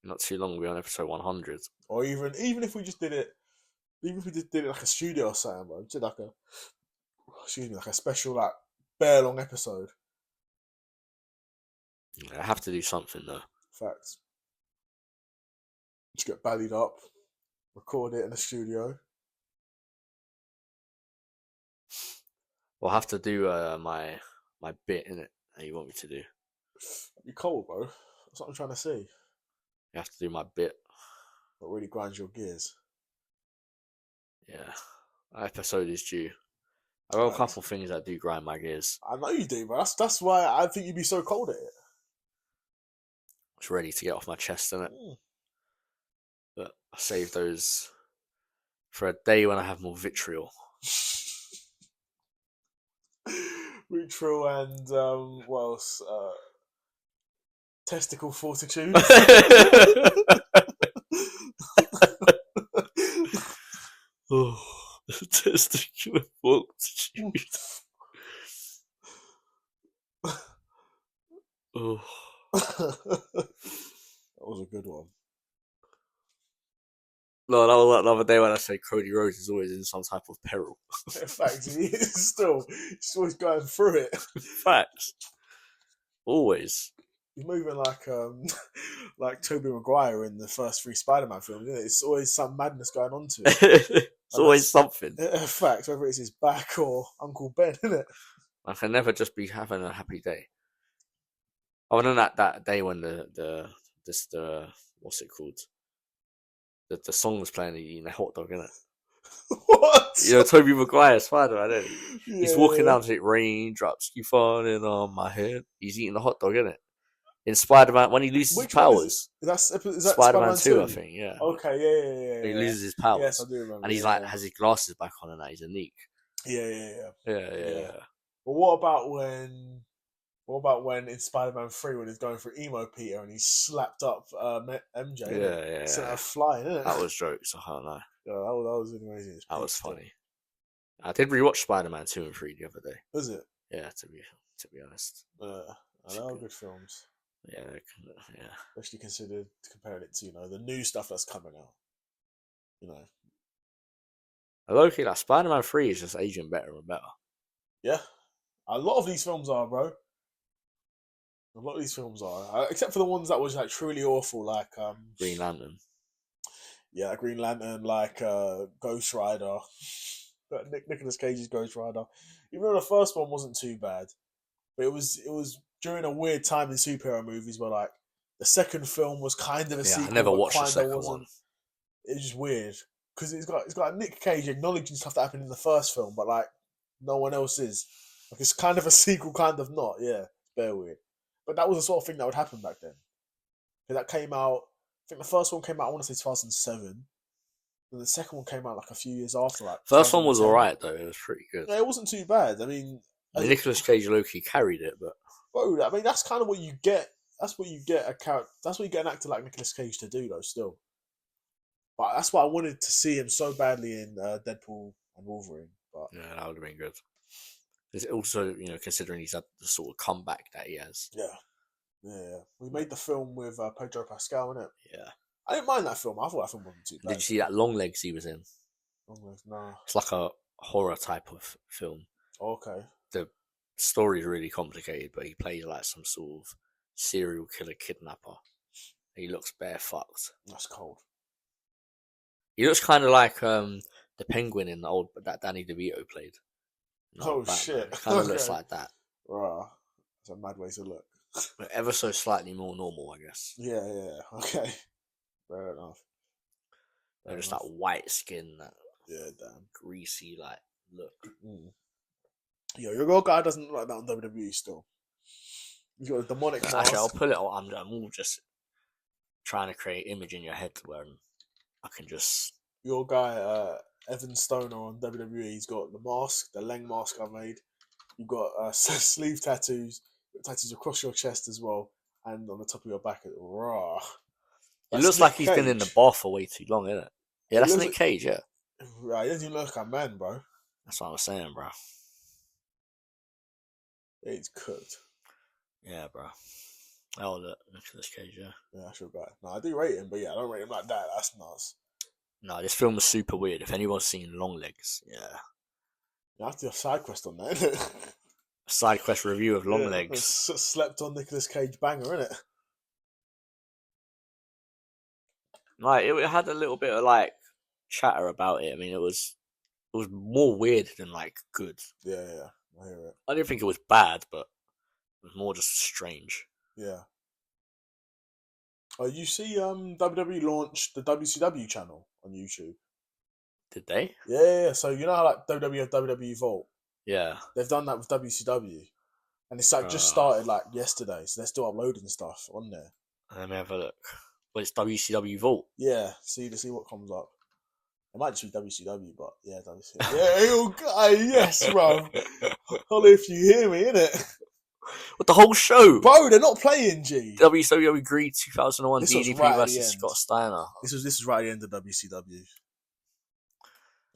Not too long, we'll be on episode 100. Or even if we just did it, even if we just did it like a studio or something, bro. Did like a special like bare long episode. Yeah, I have to do something though. Facts. Just get ballied up, record it in the studio. We'll have to do my bit in it that you want me to do. You're cold, bro. That's what I'm trying to see. You have to do my bit. What really grinds your gears. Yeah. That episode is due. I got a couple things that do grind my gears. I know you do, but that's why I think you'd be so cold at it. It's ready to get off my chest, innit? But I save those for a day when I have more vitriol. Vitriol and what else? Testicle fortitude. Oh, testicular fortitude. Oh. That was a good one. No, that was like the other day when I said Cody Rhodes is always in some type of peril. In fact, he's always going through it. Facts. Always. He's moving like Tobey Maguire in the first 3 Spider-Man films, isn't it? It's always some madness going on to it. It's always something. In fact, whether it's his back or Uncle Ben, isn't it? I can never just be having a happy day. Other than that day when the what's it called? The song was playing, eating a hot dog, innit? What? You know, Tobey Maguire, Spider-Man, isn't he? Yeah, He's walking down to it, raindrops keep falling on my head. He's eating a hot dog, innit? In Spider-Man, when he loses his powers. Is that Spider-Man 2, I think, yeah. Okay, yeah. He loses his powers. Yes, I do remember. And he's has his glasses back on and that. He's a neek. Yeah. But what about when in Spider-Man 3 when he's going for emo Peter and he slapped up MJ? Yeah. Sent her flying, innit? That was jokes, I can't lie. Yeah, that was amazing. That was funny. I did rewatch Spider-Man 2 and 3 the other day. Was it? Yeah, to be honest. I know good films. Yeah. Especially comparing it to, the new stuff that's coming out. Low-key, like Spider-Man 3 is just aging better and better. Yeah. A lot of these films are, bro. A lot of these films are. Except for the ones that was like truly awful, like Green Lantern. Yeah, Green Lantern, like Ghost Rider. Nicolas Cage's Ghost Rider. Even though the first one wasn't too bad. But it was during a weird time in superhero movies where like the second film was kind of a sequel. I never watched the second one. It was just weird. Because it's got Nick Cage acknowledging stuff that happened in the first film, but like no one else is. Like it's kind of a sequel, kind of not. Yeah, it's very weird. But that was the sort of thing that would happen back then. Because that came out, I think the first one came out, I want to say 2007. And the second one came out like a few years after that. First one was alright though, it was pretty good. Yeah, it wasn't too bad. I mean Nicolas Cage low-key carried it, but bro, I mean that's kind of what you get. That's what you get an actor like Nicolas Cage to do though, still. But that's why I wanted to see him so badly in Deadpool and Wolverine. But yeah, that would have been good. It's also, considering he's had the sort of comeback that he has. Yeah. We made the film with Pedro Pascal, innit? Yeah. I didn't mind that film. I thought that film wasn't too bad. Did you see that Long Legs he was in? Long Legs, nah. It's like a horror type of film. Okay. The story's really complicated, but he plays like some sort of serial killer kidnapper. He looks bare fucked. That's cold. He looks kind of like the Penguin in the old that Danny DeVito played. Shit! Kind of looks like that. Right, that's a mad way to look. But ever so slightly more normal, I guess. Yeah. Okay, fair enough. They're just that white skin, that damn greasy like look. Yo, your guy doesn't look like that on WWE still. He's got a demonic mask. Actually, I'll pull it out. I'm all just trying to create image in your head where I can just. Your guy, Evan Stoner on WWE, he's got the mask, the Leng mask I made. You've got sleeve tattoos, tattoos across your chest as well, and on the top of your back. Raw. It looks like he's been in the bar for way too long, isn't it? Yeah, that's Nick Cage, yeah. Right, he doesn't even look like a man, bro. That's what I was saying, bro. Yeah, he's cooked. Yeah, bro. Oh, look, Nicolas Cage, yeah. Yeah, that's your guy. No, I do rate him, but yeah, I don't rate him like that. That's nuts. No, this film was super weird. If anyone's seen Long Legs, yeah. You have to do a side quest on that, innit? A side quest review of Long Legs. Slept on Nicolas Cage banger, innit? Like, it had a little bit of, like, chatter about it. I mean, it was more weird than, like, good. Yeah, I hear it. I didn't think it was bad, but it was more just strange. Yeah. You see WWE launched the WCW channel on YouTube. Did they? Yeah. So you know how like WWE have WWE Vault? Yeah. They've done that with WCW, and it's like just started like yesterday, so they're still uploading stuff on there. Let me have a look. Well, it's WCW Vault. Yeah, see what comes up. It might just be WCW, but yeah, WCW. Yeah, you guy, yes, bro. Holla if you hear me, innit? What, the whole show? Bro, they're not playing, G. WCW agreed 2001 This was DDP right at the versus end. Scott Steiner. This was right at the end of WCW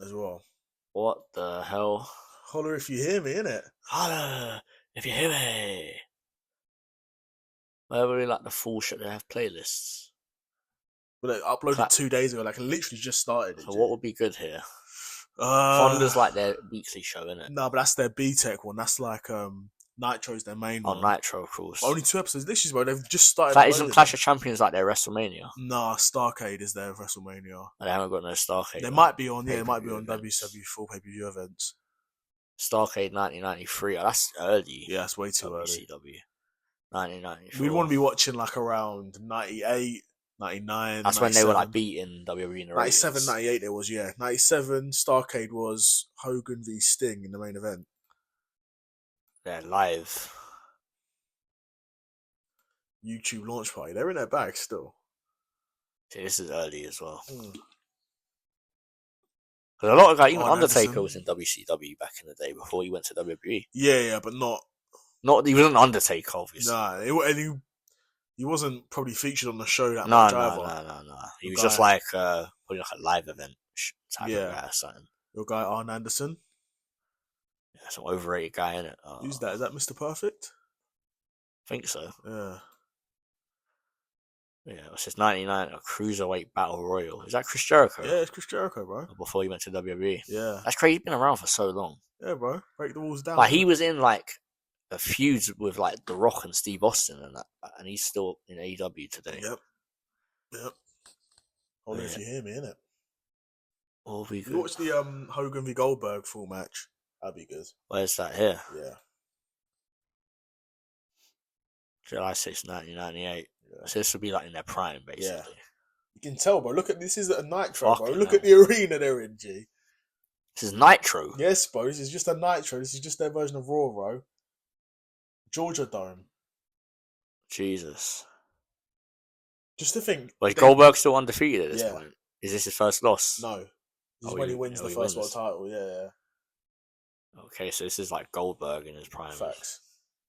as well. What the hell? Holler if you hear me, innit? Holla if you hear me. Where were like the full shit? They have playlists. But they uploaded 2 days ago, like literally just started. So what would be good here? Fonda's like their weekly show, isn't it? No, but that's their B-Tech one. That's like Nitro's their main one. Nitro, of course. But only 2 episodes. This is where they've just started. That isn't Clash of Champions like their WrestleMania. Nah, Starcade is their WrestleMania. And they haven't got no Starcade. They might be on, they might be on WCW full pay-per-view events. Starcade 1993. Oh, that's early. Yeah, that's way too early. WCW 1994. We'd want to be watching like around 98, 99. That's when they were like beating WWE in the 97, 98 it was, yeah. 97, Starcade was Hogan v Sting in the main event. They're live. YouTube launch party. They're in their bag still. See, this is early as well. Mm. Because a lot of guys, even Undertaker was in WCW back in the day before he went to WWE. Yeah, but not. He wasn't Undertaker, obviously. Nah, he wasn't probably featured on the show that much either. No. He was just like probably like a live event type of guy or something. Your guy Arn Anderson. Yeah, some overrated guy in it. Who's that? Is that Mr. Perfect? I think so. Yeah. Yeah, it was just 99, a Cruiserweight Battle Royal. Is that Chris Jericho? Yeah, it's Chris Jericho, bro. Before he went to WWE. Yeah. That's crazy. He's been around for so long. Yeah, bro. Break the walls down. Like, he was in, like, a feud with, like, The Rock and Steve Austin and that. And he's still in AEW today. Yep. Only if you hear me, innit? All be good. You watch the Hogan v Goldberg full match. That'd be good. Where's that here? Yeah. July 6th, 1998. Yeah. So this would be like in their prime, basically. Yeah. You can tell, bro. Look at this. Is a Nitro, Fucking bro. Look at the arena they're in, G. This is Nitro? Yes, bro. This is just a Nitro. This is just their version of Raw, bro. Georgia Dome. Jesus. Just to think. Well, is Goldberg still undefeated at this point? Is this his first loss? No. This is when he wins the first world title, yeah. Okay, so this is like Goldberg in his prime. Facts.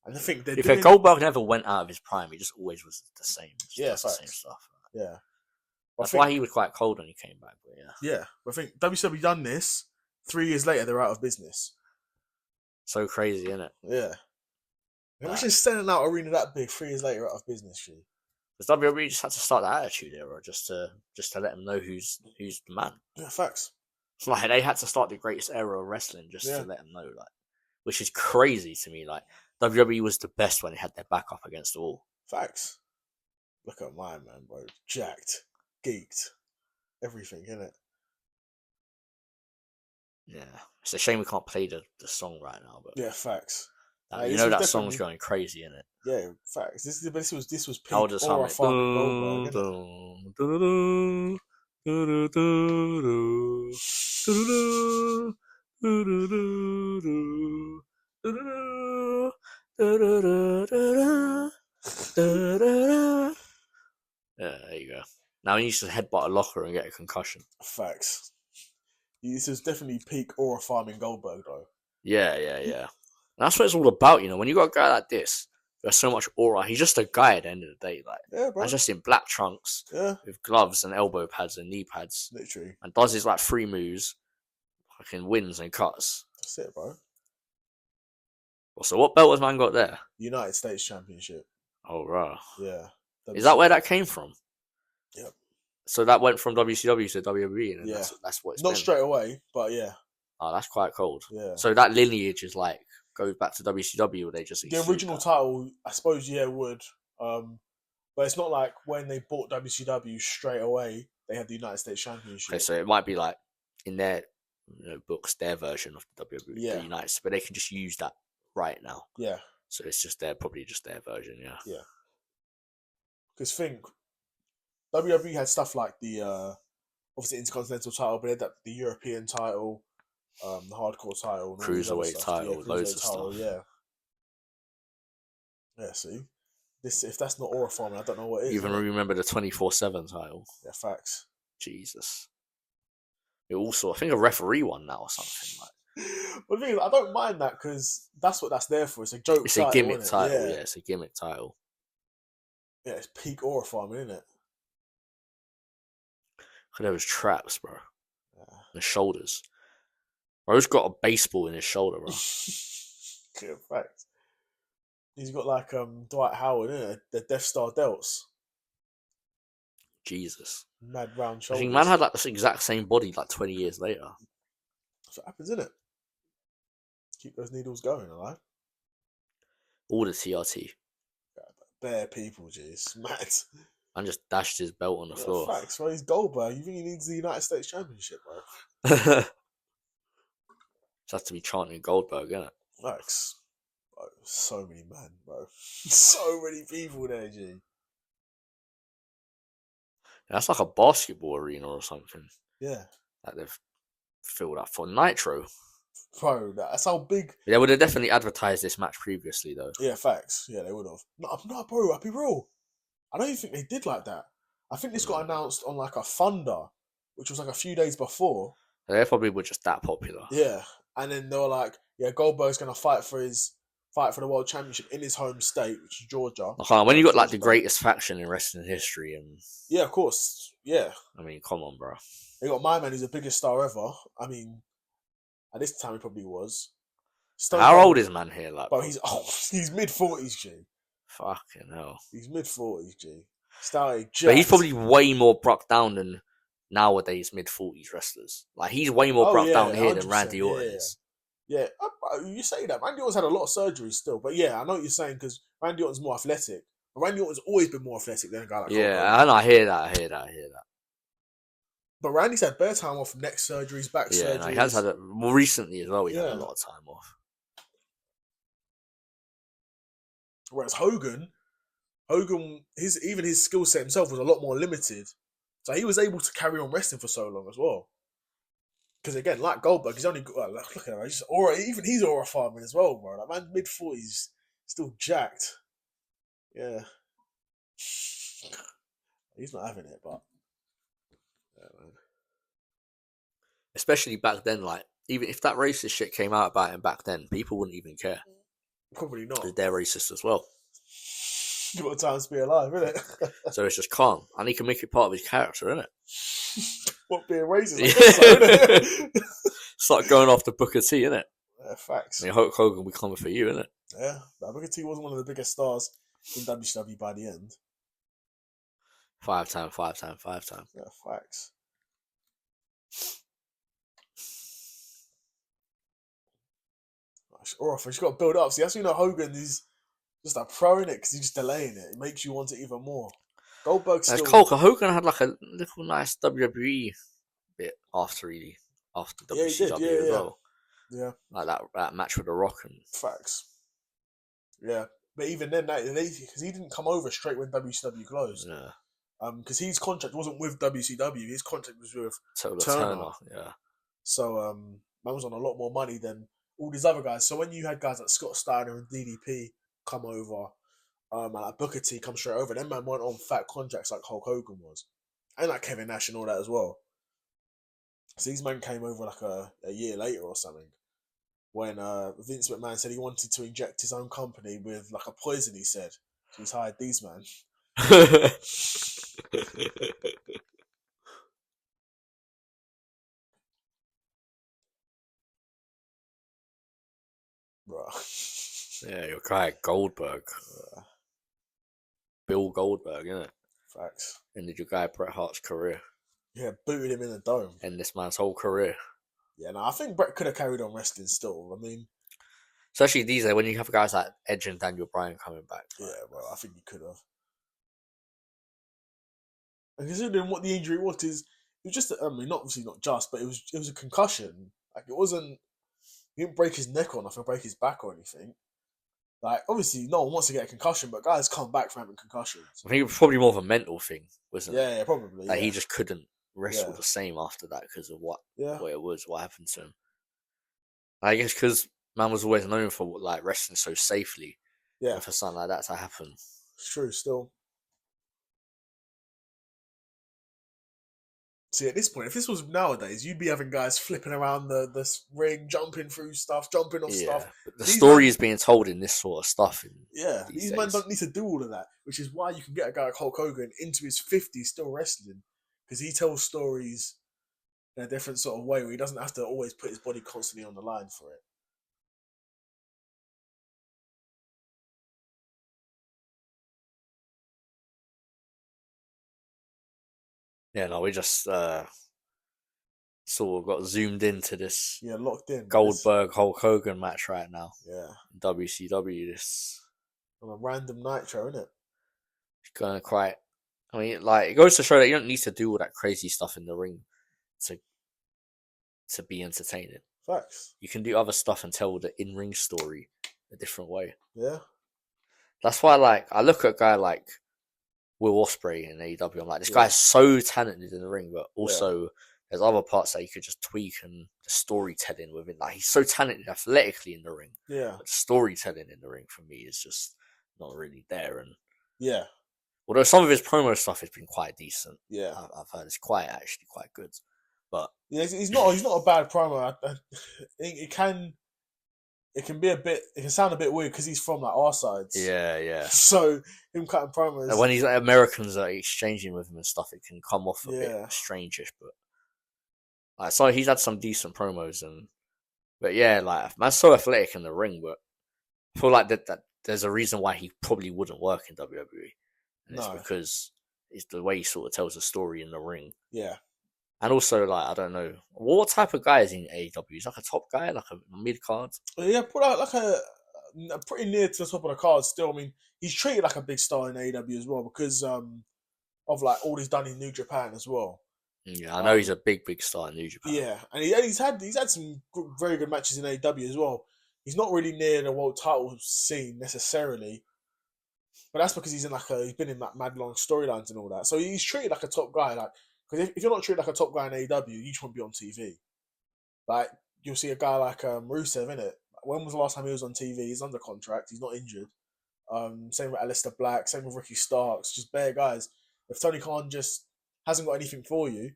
And I think if Goldberg never went out of his prime, he just always was the same. Facts. The same stuff. Yeah. That's why he was quite cold when he came back, but yeah. Yeah. I think WCW done this, 3 years later they're out of business. So crazy, isn't it? Yeah. Imagine sending out arena that big, 3 years later out of business, G. Because WWE just had to start the Attitude Era just to let them know who's the man. Yeah, facts. It's like they had to start the greatest era of wrestling just to let them know, like, which is crazy to me. Like, WWE was the best when they had their back up against the wall. Facts. Look at mine, man, bro. Jacked, geeked, everything, innit? Yeah, it's a shame we can't play the song right now, but yeah, facts. You know that song's going crazy, innit? Yeah, facts. This was peak. I'll just hum it. Yeah, there you go. Now he needs to headbutt a locker and get a concussion. Facts. This was definitely peak aura farming Goldberg, though. Yeah. And that's what it's all about, you know. When you got a guy like this, there's so much aura. He's just a guy at the end of the day, like. Yeah, bro. He's just in black trunks, with gloves and elbow pads and knee pads, literally, and does his like 3 moves, fucking wins and cuts. That's it, bro. Well, so what belt has man got there? United States Championship. Oh, right. Yeah. Is that where that came from? Yep. So that went from WCW to WWE, and that's what it's not been. Straight away, but yeah. Oh, that's quite cold. Yeah. So that lineage is like goes back to WCW, or they just the original title, I suppose, would. But it's not like when they bought WCW straight away, they had the United States Championship. Okay, so it might be like in their books, their version of the WWE, the United States, but they can just use that right now. Yeah. So it's just probably just their version, yeah. Yeah. Because think, WWE had stuff like the, obviously Intercontinental title, but he had the European title, the hardcore title, and all these other Cruiserweight stuff. title, Yeah, loads cruiserweight of title, stuff. yeah. Yeah, see? This, if that's not aura farming, I don't know what is. Even remember the 24/7 title. Yeah, facts. Jesus. It also, I think a referee won now or something. Like, But the thing is, I don't mind that because that's what that's there for. It's a joke it's title, a gimmick isn't it? title. Yeah, it's a gimmick title. Yeah, it's peak aura farming, isn't it? There was traps, bro. Yeah. The shoulders. Bro's got a baseball in his shoulder, bro. Yeah, facts. He's got like Dwight Howard, isn't it? The Death Star delts. Jesus. Mad round I shoulders. think man had like this exact same body like 20 years later. That's what happens, isn't it? Keep those needles going, alright? All the TRT. Bare people, jeez. Mad. Man just dashed his belt on the floor. Facts, bro. He's Goldberg. You think he needs the United States Championship, bro? Just has to be chanting Goldberg, innit? Facts. Bro, so many men, bro. So many people there, G. That's like a basketball arena or something Yeah. that they've filled up for Nitro. Bro, that's how big. They would have definitely advertised this match previously, though. Yeah, facts. Yeah, they would have. No, bro, I'll be real. I don't even think they did like that. I think this got announced on like a Thunder, which was like a few days before. They probably were just that popular. Yeah. And then they were like, yeah, Goldberg's going to fight for the World Championship in his home state, which is Georgia. When you got like the greatest faction in wrestling history, and yeah, of course, yeah. I mean, come on, bro. They got my man, who's the biggest star ever. I mean, at this time he probably was. How old is man here? Like, bro, he's old. He's mid-40s, G. Fucking hell. He's mid-40s, G. Started jacked. But he's probably way more broke down than nowadays mid-40s wrestlers. Like, he's way more broke down here than Randy Orton is. Yeah, you say that. Randy Orton's had a lot of surgeries still. But yeah, I know what you're saying because Randy Orton's more athletic. But Randy Orton's always been more athletic than a guy like Yeah, I hear that. But Randy's had bare time off, neck surgeries, back surgeries. Yeah, he has had it more recently as well. He had a lot of time off. Whereas Hogan, his skill set himself was a lot more limited. So he was able to carry on wrestling for so long as well. Because again, like Goldberg, he's only look at him, he's aura farming as well, bro. Like man, mid-40s, still jacked. Yeah, he's not having it, but yeah, man. Especially back then, like even if that racist shit came out about him back then, people wouldn't even care. Probably not. Because they're racist as well. You got time to be alive, innit? So it's just calm, and he can make it part of his character, innit? What, being racist? I guess so, innit? Start going after Booker T, innit? Yeah, facts. I mean, Hulk Hogan will be coming for you, innit? Yeah, Booker T wasn't one of the biggest stars in WCW by the end. 5-time. Yeah, facts. Or if she's got to build up. See, that's when Hogan is just like throwing it because he's just delaying it. It makes you want it even more. Goldberg still. Hogan had like a little nice WWE bit after WCW as well. Yeah, like that match with The Rock and facts. Yeah, but even then, because he didn't come over straight when WCW closed. Yeah. Because his contract wasn't with WCW. His contract was with Turner. Yeah. So man was on a lot more money than all these other guys. So when you had guys like Scott Steiner and DDP come over, and like Booker T come straight over, them man weren't on fat contracts like Hulk Hogan was, and like Kevin Nash and all that as well. So these men came over like a year later or something, when Vince McMahon said he wanted to inject his own company with like a poison. He said so he's hired these men. Yeah, your guy Goldberg. Bill Goldberg, innit? Facts. Ended your guy Bret Hart's career. Yeah, booted him in the dome. And this man's whole career. Yeah, no, I think Bret could have carried on wrestling still. I mean, especially these days when you have guys like Edge and Daniel Bryan coming back. Yeah, well, I think he could have. And considering what the injury was, it was just, I mean, obviously not just, but it was a concussion. Like, it wasn't, he didn't break his neck or nothing, break his back or anything. Like, obviously, no one wants to get a concussion, but guys come back from having concussions. I think it was probably more of a mental thing, wasn't it? Yeah, probably. Like, he just couldn't wrestle the same after that because of what it was, what happened to him. I guess because man was always known for like wrestling so safely. Yeah. And for something like that to happen. It's true, still. See, at this point, if this was nowadays, you'd be having guys flipping around the ring, jumping through stuff, jumping off stuff. But the story is being told in this sort of stuff. These men don't need to do all of that, which is why you can get a guy like Hulk Hogan into his 50s still wrestling, because he tells stories in a different sort of way where he doesn't have to always put his body constantly on the line for it. Yeah, no, we just sort of got zoomed into this. Yeah, locked in. Goldberg Hulk Hogan match right now. Yeah. WCW, this. On a random nitro, isn't it? It's going quite. I mean, like, it goes to show that you don't need to do all that crazy stuff in the ring to be entertaining. Facts. You can do other stuff and tell the in-ring story a different way. Yeah. That's why, like, I look at a guy like Will Ospreay in AEW. I'm like, this guy's so talented in the ring, but also there's other parts that you could just tweak, and the storytelling within. Like, he's so talented athletically in the ring. Yeah. But the storytelling in the ring for me is just not really there. And although some of his promo stuff has been quite decent. Yeah. I've heard it's actually quite good. But yeah, he's not a bad promo. I think it can be a bit. It can sound a bit weird because he's from like our sides. Yeah. So him cutting promos, and when he's like, Americans are exchanging with him and stuff, it can come off a bit strange-ish. But like, so he's had some decent promos, but yeah, like, man's so athletic in the ring. But I feel like that there's a reason why he probably wouldn't work in WWE, and it's because it's the way he sort of tells the story in the ring. Yeah. And also, like, I don't know, what type of guy is in AEW? He's like a top guy, like a mid card. Yeah, put out like a pretty near to the top of the card still. I mean, he's treated like a big star in AEW as well because of like all he's done in New Japan as well. Yeah, I know he's a big star in New Japan. Yeah, and he's had some very good matches in AEW as well. He's not really near the world title scene necessarily, but that's because he's been in like mad long storylines and all that. So he's treated like a top guy, like. Because if you're not treated like a top guy in AEW, you just won't be on TV. Like, you'll see a guy like Rusev, innit? When was the last time he was on TV? He's under contract. He's not injured. Same with Aleister Black. Same with Ricky Starks. Just bare guys. If Tony Khan just hasn't got anything for you,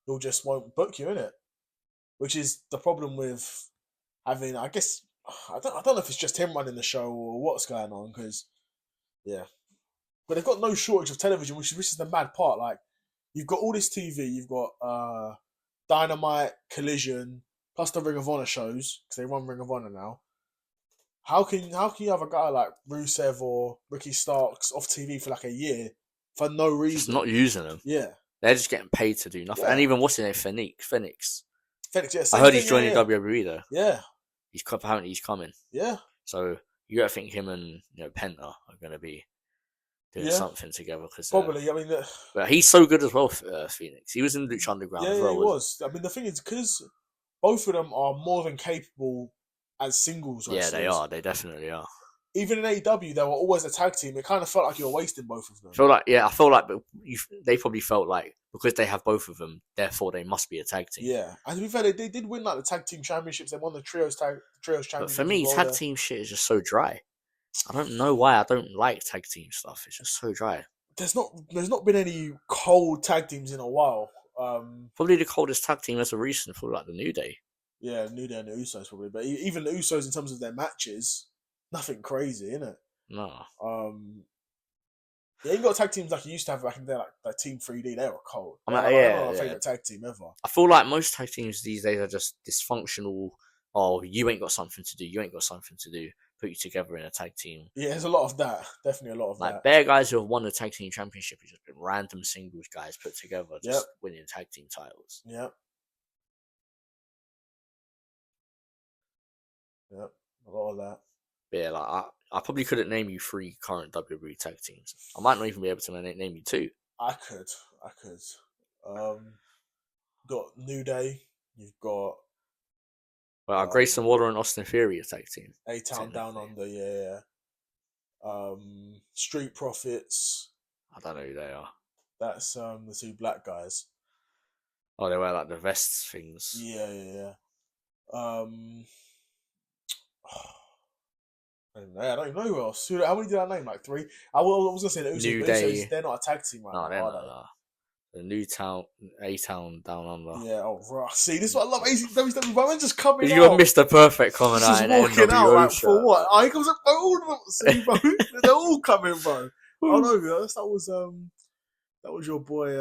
he'll just won't book you, innit? Which is the problem with having, I guess, I don't know if it's just him running the show or what's going on, because, yeah. But they've got no shortage of television, which is the mad part. Like, you've got all this TV, you've got Dynamite, Collision, plus the Ring of Honor shows, because they run Ring of Honor now. How can you have a guy like Rusev or Ricky Starks off TV for like a year for no reason? Just not using them. Yeah. They're just getting paid to do nothing. Yeah. And even what's his name? Phoenix. Yeah. I heard he's joining WWE though. Yeah. Apparently he's coming. Yeah. So you gotta think him and Penta are gonna be doing something together, because probably. I mean, but he's so good as well. Phoenix. He was in Lucha Underground as well. Yeah, he was. I mean, the thing is, because both of them are more than capable as singles wrestlers. Yeah, they are. They definitely are. Even in AEW, they were always a tag team. It kind of felt like you were wasting both of them. I feel like they probably felt like, because they have both of them, therefore they must be a tag team. Yeah, and to be fair, they did win like the tag team championships. They won the trios championships. But for me, tag team shit is just so dry. I don't know why I don't like tag team stuff. It's just so dry. There's not been any cold tag teams in a while. Probably the coldest tag team as of recent for like the New Day. Yeah, New Day and the Usos probably, but even the Usos in terms of their matches, nothing crazy, innit? No. You ain't got tag teams like you used to have back in there, like Team 3D. They were cold. My favorite tag team ever. I feel like most tag teams these days are just dysfunctional. Oh, you ain't got something to do. You ain't got something to do. Put you together in a tag team. Yeah, there's a lot of that. Definitely a lot of that. Like, bare guys who have won the tag team championship have just been random singles guys put together, just winning tag team titles. Yep. Yep. A lot of that. But yeah, like, I probably couldn't name you 3 current WWE tag teams. I might not even be able to name you 2. I could. Got New Day. You've got Grayson Waller and Austin Theory a tag team. A-Town Down Under, yeah. Street Profits. I don't know who they are. That's the 2 black guys. Oh, they wear like the vests things. Yeah. I don't even know who else. How many did I name? Like 3. I was gonna say the Usos. New The Day. Usos, they're not a tag team right No, now, they're are not. The New Town, A-Town Down Under. Yeah, oh, right. See, this is what I love. WWE, man, just coming You got out. Mr. Perfect coming out. Just walking out, like, shirt. for what? Here comes all of them. See, bro, they're all coming, bro. Oh no, that was your boy,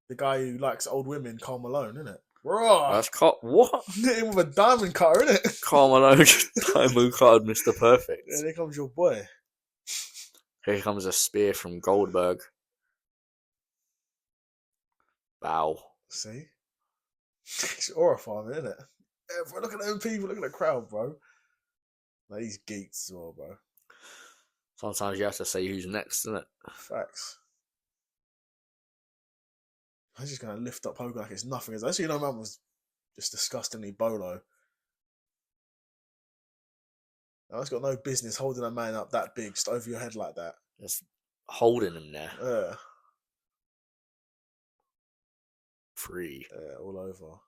the guy who likes old women, Karl Malone, isn't it? Bro, That's what? Hit him with a diamond cutter, isn't it? Karl Malone, diamond cutted Mr. Perfect. Yeah, there comes your boy. Here comes a spear from Goldberg. Bow. See? It's horrifying, isn't it? Yeah, bro, look at them people, look at the crowd, bro. Like, these geeks as well, bro. Sometimes you have to say who's next, isn't it? Facts. I'm just going to lift up Hogan like it's nothing. Actually, man was just disgustingly bolo. I've got no business holding a man up that big, just over your head like that. Just holding him there. Yeah. Free. Yeah, all over.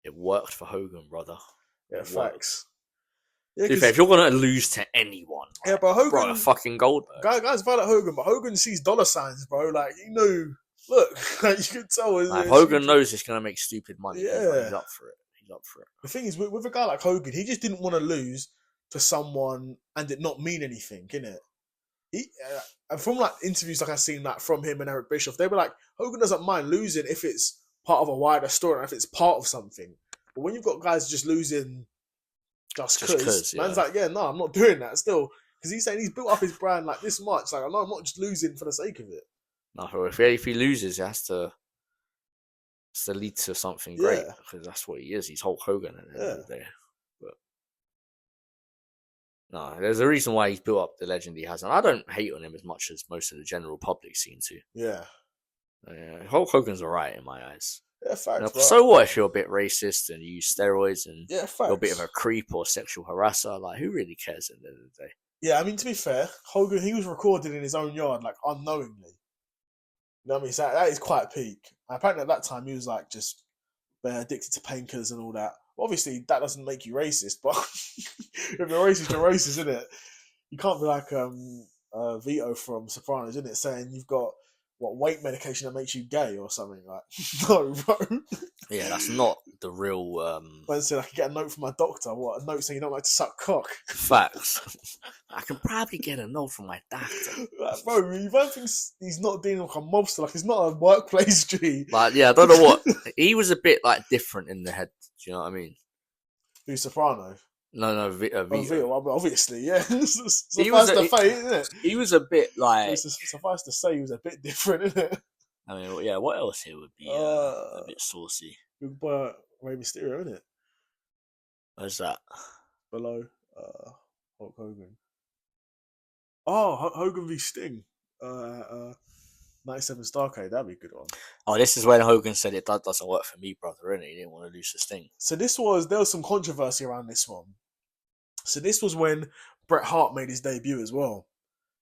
It worked for Hogan, brother. Yeah, facts. Yeah, if you're going to lose to anyone, yeah, but Hogan, bro, fucking Goldberg. Guys violate Hogan, but Hogan sees dollar signs, bro. Like, you know, look, like, you can tell. Like, Hogan knows he's going to make stupid money. Yeah. He's up for it. The thing is, with a guy like Hogan, he just didn't want to lose to someone and it not mean anything, innit? And from like interviews like I've seen like from him and Eric Bischoff, they were like, Hogan doesn't mind losing if it's part of a wider story and if it's part of something. But when you've got guys just losing just because, man's like, yeah, no, I'm not doing that still. Because he's saying he's built up his brand like this much. Like, no, I'm not just losing for the sake of it. No, if he loses, it has to lead to something great, because that's what he is. He's Hulk Hogan at the end of the day. But no, there's a reason why he's built up the legend he has, and I don't hate on him as much as most of the general public seem to. Yeah. Hulk Hogan's alright in my eyes. Yeah, facts. So what if you're a bit racist and you use steroids and you're a bit of a creep or sexual harasser? Like, who really cares at the end of the day? Yeah, I mean, to be fair, Hogan, he was recorded in his own yard, like, unknowingly. You know what I mean? So that is quite peak. Apparently at that time, he was like just addicted to painkillers and all that. Obviously, that doesn't make you racist, but if you're racist, you're racist, isn't it? You can't be like Vito from Sopranos, isn't it? Saying you've got weight medication that makes you gay or something. Like, no, bro. Yeah, that's not the real. But said I could get a note from my doctor. What, a note saying you don't like to suck cock? Facts. I can probably get a note from my doctor. Like, bro, you don't think he's not dealing like a mobster? Like, it's not a workplace G. Like, yeah, I don't know what. He was a bit like different in the head. Do you know what I mean? Who's Soprano? No, Vito. Vito, obviously, yeah. Suffice to say, isn't it? He was a bit like. Suffice to say, he was a bit different, isn't it? I mean, yeah. What else here would be a bit saucy? Big boy, Rey Mysterio, isn't it? What's that? Below Hulk Hogan. Oh, Hogan v Sting. 97 Starrcade, that'd be a good one. Oh, this is when Hogan said it doesn't work for me, brother, innit? He didn't want to lose the Sting. So there was some controversy around this one. So this was when Bret Hart made his debut as well.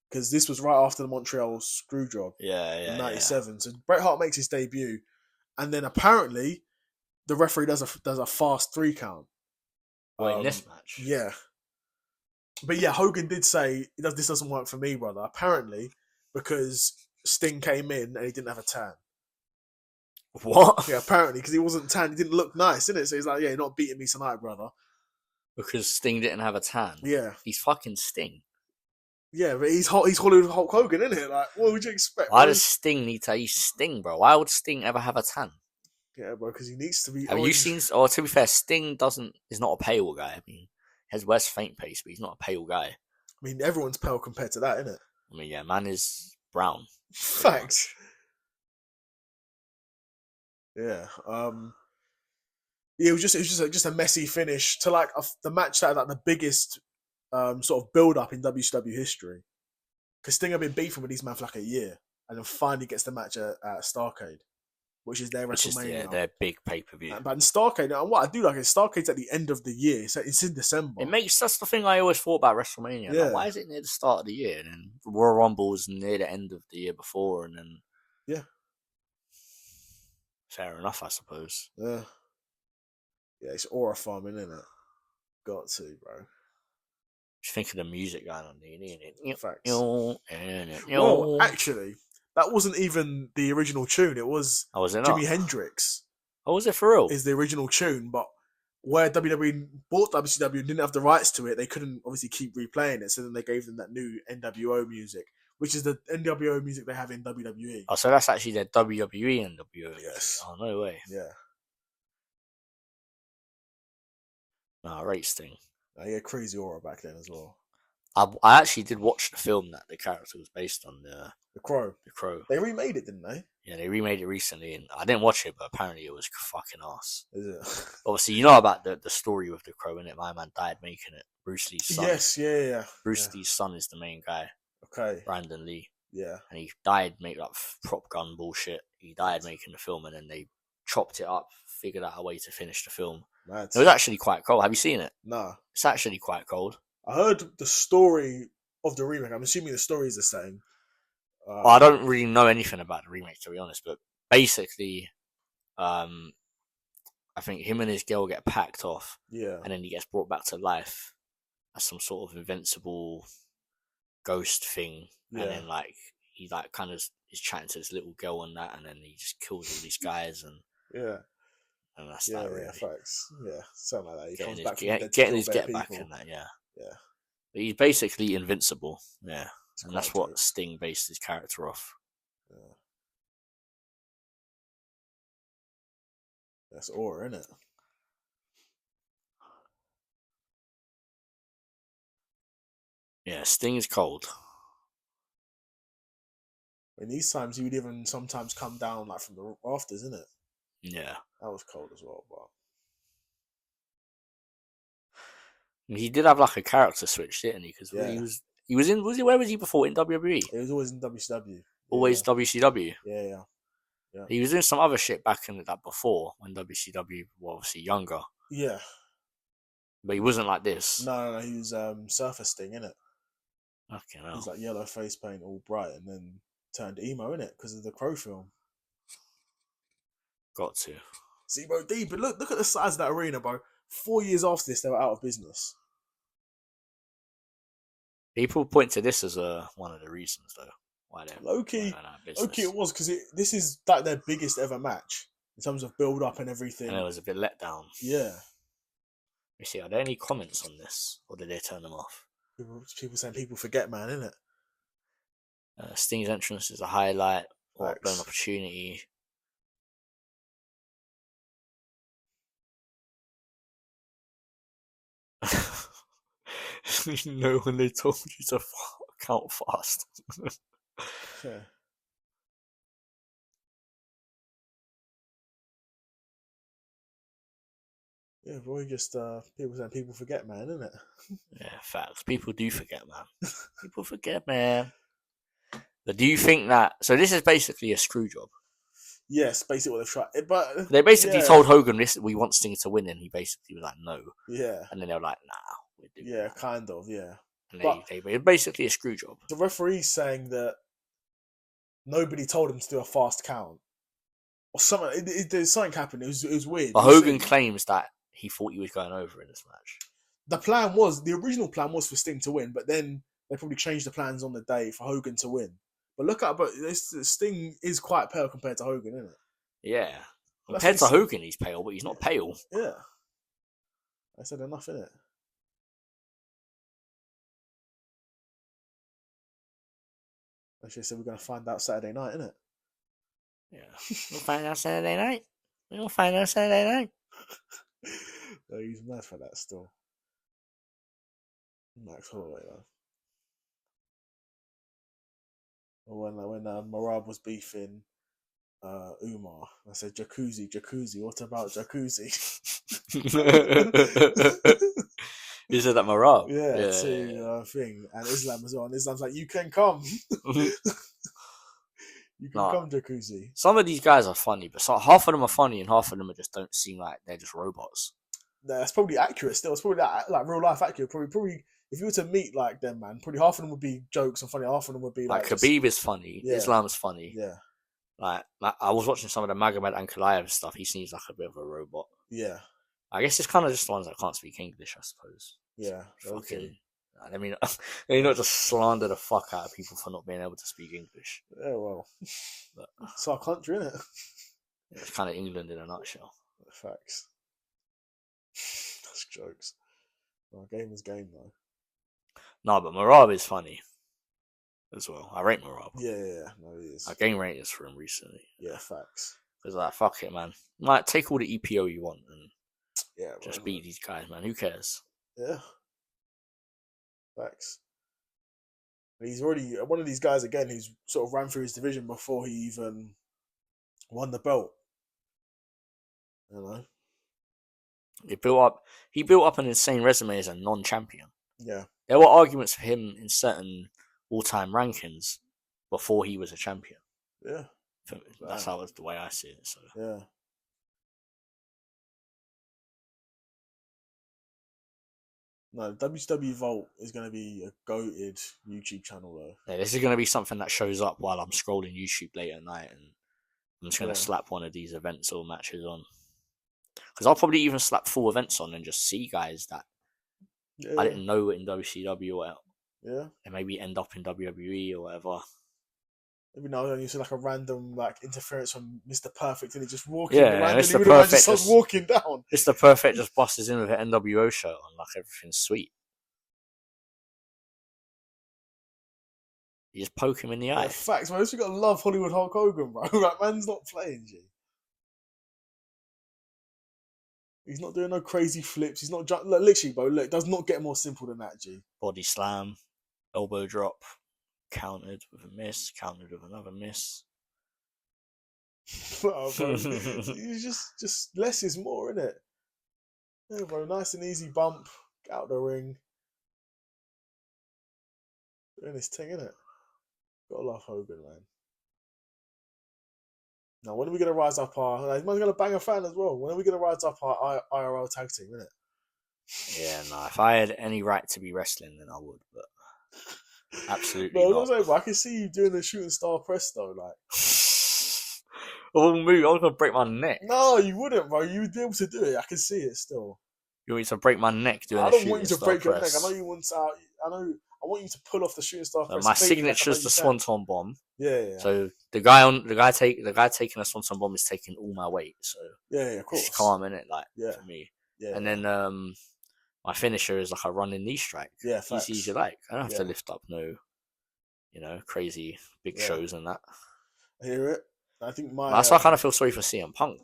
Because this was right after the Montreal Screwjob. Yeah. In 97. Yeah. So Bret Hart makes his debut. And then apparently, the referee does a fast 3 count. In this match? Yeah. But yeah, Hogan did say, this doesn't work for me, brother. Apparently, because Sting came in and he didn't have a tan. What? Yeah, apparently, because he wasn't tan. He didn't look nice, innit? So he's like, yeah, you're not beating me tonight, brother. Because Sting didn't have a tan? Yeah. He's fucking Sting. Yeah, but he's Hollywood Hulk Hogan, isn't it? Like, what would you expect? Why does Sting need to... He's Sting, bro. Why would Sting ever have a tan? Yeah, bro, because he needs to be... Have you seen... Or to be fair, Sting is not a pale guy. I mean, he has West faint pace, but he's not a pale guy. I mean, everyone's pale compared to that, innit? I mean, yeah, man is brown. Facts. Yeah. It was just a messy finish to like the match that had like the biggest sort of build up in WCW history. Because Sting had been beefing with these men for like a year, and then finally gets the match at Starrcade, which is their WrestleMania. Their big pay per view. But in Starrcade, and what I do like is Starrcade's at the end of the year, so it's in December. That's the thing I always thought about WrestleMania. Yeah. Like, why is it near the start of the year, and then Royal Rumble's near the end of the year before, and then Fair enough, I suppose. Yeah, it's aura farming, isn't it? Got to, bro. Just think of the music going on there. Facts. Well, actually, that wasn't even the original tune. It was Jimi Hendrix. Oh, was it for real? Is the original tune, but where WWE bought WCW and didn't have the rights to it, they couldn't obviously keep replaying it. So then they gave them that new NWO music, which is the NWO music they have in WWE. Oh, so that's actually their WWE NWO. Yes. Oh, no way. Yeah. No, rate Sting. He had crazy aura back then as well. I actually did watch the film that the character was based on. The Crow. The Crow. They remade it, didn't they? Yeah, they remade it recently, and I didn't watch it, but apparently it was fucking ass. Is it? Obviously, you know about the story with the Crow, innit? My man died making it. Bruce Lee's son. Yes, yeah. Bruce Lee's son is the main guy. Okay. Brandon Lee. Yeah. And he died making like prop gun bullshit. He died making the film, and then they chopped it up, figured out a way to finish the film. Mad. It was actually quite cold. Have you seen it? Nah. It's actually quite cold. I heard the story of the remake. I'm assuming the story is the same. I don't really know anything about the remake, to be honest, but basically, I think him and his girl get packed off, and then he gets brought back to life as some sort of invincible ghost thing, and then like he like kind of is chatting to this little girl and that, and then he just kills all these guys, and and that's that really. Facts. Yeah, something like that. He comes back getting his get back and that, yeah. But he's basically invincible, and that's what Sting based his character off. Yeah. That's aura, isn't it? Yeah, Sting is cold. In these times, he would even sometimes come down like from the rafters, isn't it? Yeah, that was cold as well. But he did have like a character switch, didn't he? Because he was in. Where was he before? In WWE. He was always in WCW. Always WCW. Yeah. He was doing some other shit back in that before when WCW was obviously younger. Yeah. But he wasn't like this. No. He was Surfer Sting, innit? Okay, no. He was like yellow face paint, all bright, and then turned emo, innit? Because of the Crow film. Got to. See, bro, deep. But look at the size of that arena, bro. 4 years after this, they were out of business. People point to this as one of the reasons, though, why they're low-key, it was because this is like their biggest ever match in terms of build-up and everything. And it was a bit let down. Yeah. You see, are there any comments on this, or did they turn them off? People saying people forget, man, innit? Sting's entrance is a highlight or a blown opportunity. You know when they told you to count fast. Yeah. Yeah, boy, just people saying people forget, man, isn't it? Yeah, facts. People do forget, man. People forget, man. But do you think that? So this is basically a screw job. Yes, basically what they've tried. But they basically told Hogan, "We want Sting to win," and he basically was like, "No." Yeah. And then they were like, "Nah, we're doing that." Kind of, yeah. And they basically a screw job. The referee's saying that nobody told him to do a fast count or something. There's something happened. It was weird. But Hogan claims that he thought he was going over in this match. The original plan was for Sting to win, but then they probably changed the plans on the day for Hogan to win. But Sting is quite pale compared to Hogan, isn't it? Yeah. Compared to Hogan, he's pale, but he's not pale. Yeah. I said enough, innit? Actually, said we're going to find out Saturday night, innit? Yeah. We'll find out Saturday night. We'll find out Saturday night. No, he's mad for that still. Max Holloway, though. When Marab was beefing Umar, I said, jacuzzi, what about jacuzzi? You said that Marab? Yeah. Thing. And Islam as well. And Islam's like, you can come. You can come, jacuzzi. Some of these guys are funny, but half of them are funny and half of them just don't seem like they're just robots. That's probably accurate still. It's probably like real life accurate. Probably if you were to meet like them, man, probably half of them would be jokes and funny. Half of them would be like Khabib is funny. Yeah. Islam's funny. Yeah. Like, I was watching some of the Magomed Ankalaev stuff. He seems like a bit of a robot. Yeah. I guess it's kind of just the ones that can't speak English, I suppose. Yeah. Fucking. I mean, you not just slander the fuck out of people for not being able to speak English. Yeah, well, but it's our country, isn't it? It's kind of England in a nutshell. Facts. That's jokes. Well, game is game, though. No, but Marab is funny as well. I rate Marab. Yeah. No, he is. I gained ratings for him recently. Yeah, facts. Because, like, fuck it, man. Like, take all the EPO you want and just beat these guys, man. Who cares? Yeah. Facts. He's already one of these guys again who's sort of ran through his division before he even won the belt. You know, he built up an insane resume as a non-champion. Yeah, there were arguments for him in certain all-time rankings before he was a champion. Yeah, that's how the way I see it. So yeah. No, WCW Vault is going to be a goated YouTube channel, though. Yeah, this is going to be something that shows up while I'm scrolling YouTube late at night, and I'm just going to slap one of these events or matches on. Because I'll probably even slap full events on and just see guys that I didn't know in WCW or and maybe end up in WWE or whatever. Every now and then you see like a random interference from Mr. Perfect and he just walking around. Mr. Perfect just walking down. Mr. Perfect just busts in with an NWO shirt on, like everything's sweet. You just poke him in the eye. Facts, man. You got to love Hollywood Hulk Hogan, bro. That man's not playing, G. He's not doing no crazy flips. He's not literally, bro. Look, it does not get more simple than that, G. Body slam, elbow drop. Countered with a miss, countered with another miss. Bro, you just less is more, innit? Yeah, bro, nice and easy bump, get out the ring. Doing this thing, innit? Gotta love Hogan, man. Now, when are we gonna rise up our? He's gonna bang a fan as well. When are we gonna rise up our IRL tag team, innit? Yeah, no. If I had any right to be wrestling, then I would, but. Absolutely no, not. Saying, I can see you doing the shooting star press though, like. I was gonna break my neck. No, you wouldn't, bro. You would be able to do it. I can see it still. You want me to break my neck doing? I don't want you to break your neck. I know you want to. I want you to pull off the shooting star press. My signature is the Swanton bomb. Yeah. So the guy taking a Swanton bomb is taking all my weight. So yeah, of course. It's calm, innit? For me. Yeah. And then my finisher is like a running knee strike. Yeah, facts. Easy as you like. I don't have to lift up crazy big shows and that. I hear it. I think that's why I kind of feel sorry for CM Punk.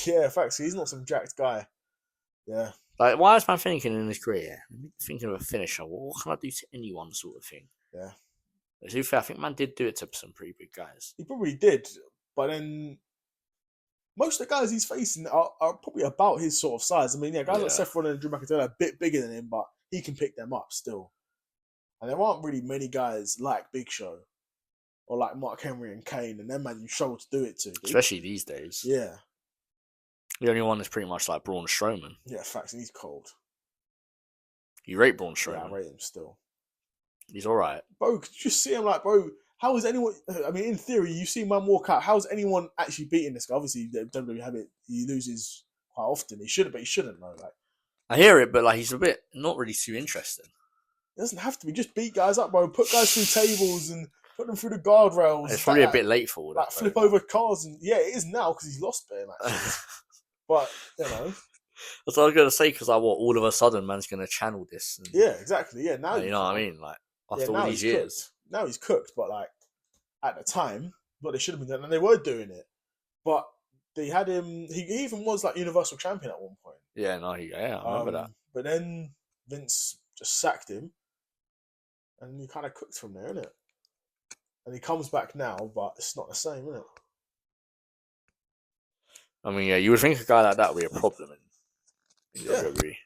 Yeah, facts. He's not some jacked guy. Yeah. Why is man thinking in his career? Thinking of a finisher. What can I do to anyone, sort of thing? Yeah. To be fair, I think man did do it to some pretty big guys. He probably did, but then most of the guys he's facing are probably about his sort of size. I mean, guys like Seth Rollins and Drew McIntyre are a bit bigger than him, but he can pick them up still. And there aren't really many guys like Big Show or like Mark Henry and Kane, and them man you struggle to do it to. Especially these days. Yeah. The only one is pretty much like Braun Strowman. Yeah, facts, and he's cold. You rate Braun Strowman? Yeah, I rate him still. He's alright. Bro, could you just see him bro, how is anyone... I mean, in theory, you see man walk out, how's anyone actually beating this guy? Obviously, WWE have it, he loses quite often. He shouldn't, but he shouldn't, though. I hear it, but he's a bit not really too interesting. It doesn't have to be. Just beat guys up, bro. Put guys through tables and put them through the guardrails. It's probably a bit late for all that. Flip over cars. And yeah, it is now because he's lost bare matches. But, That's what I was going to say, because all of a sudden man's going to channel this. And, yeah, exactly. Yeah, now you know what I mean? After all these years. Cooked. Now he's cooked, but at the time, what they should have been doing, and they were doing it. But they had him, he even was Universal Champion at one point. Yeah, I remember that. But then Vince just sacked him, and he kind of cooked from there, innit? And he comes back now, but it's not the same, innit? I mean, yeah, you would think a guy like that would be a problem in WWE.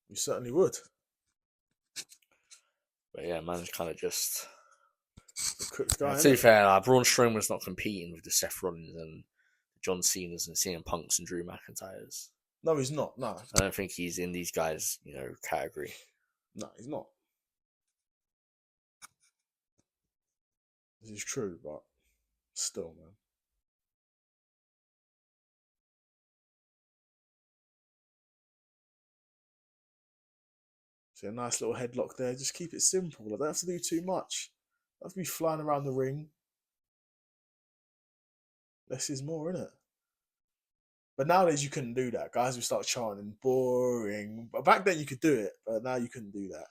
You certainly would. But yeah, man's kind of just... Guy, to be fair, Braun Strowman's not competing with the Seth Rollins and John Cena's and CM Punks and Drew McIntyre's. No, he's not. No. I don't think he's in these guys, category. No, he's not. This is true, but still, man. See a nice little headlock there. Just keep it simple. I don't have to do too much. I don't have to be flying around the ring. Less is more, innit? But nowadays you couldn't do that. Guys would start chanting boring. But back then you could do it, but now you couldn't do that.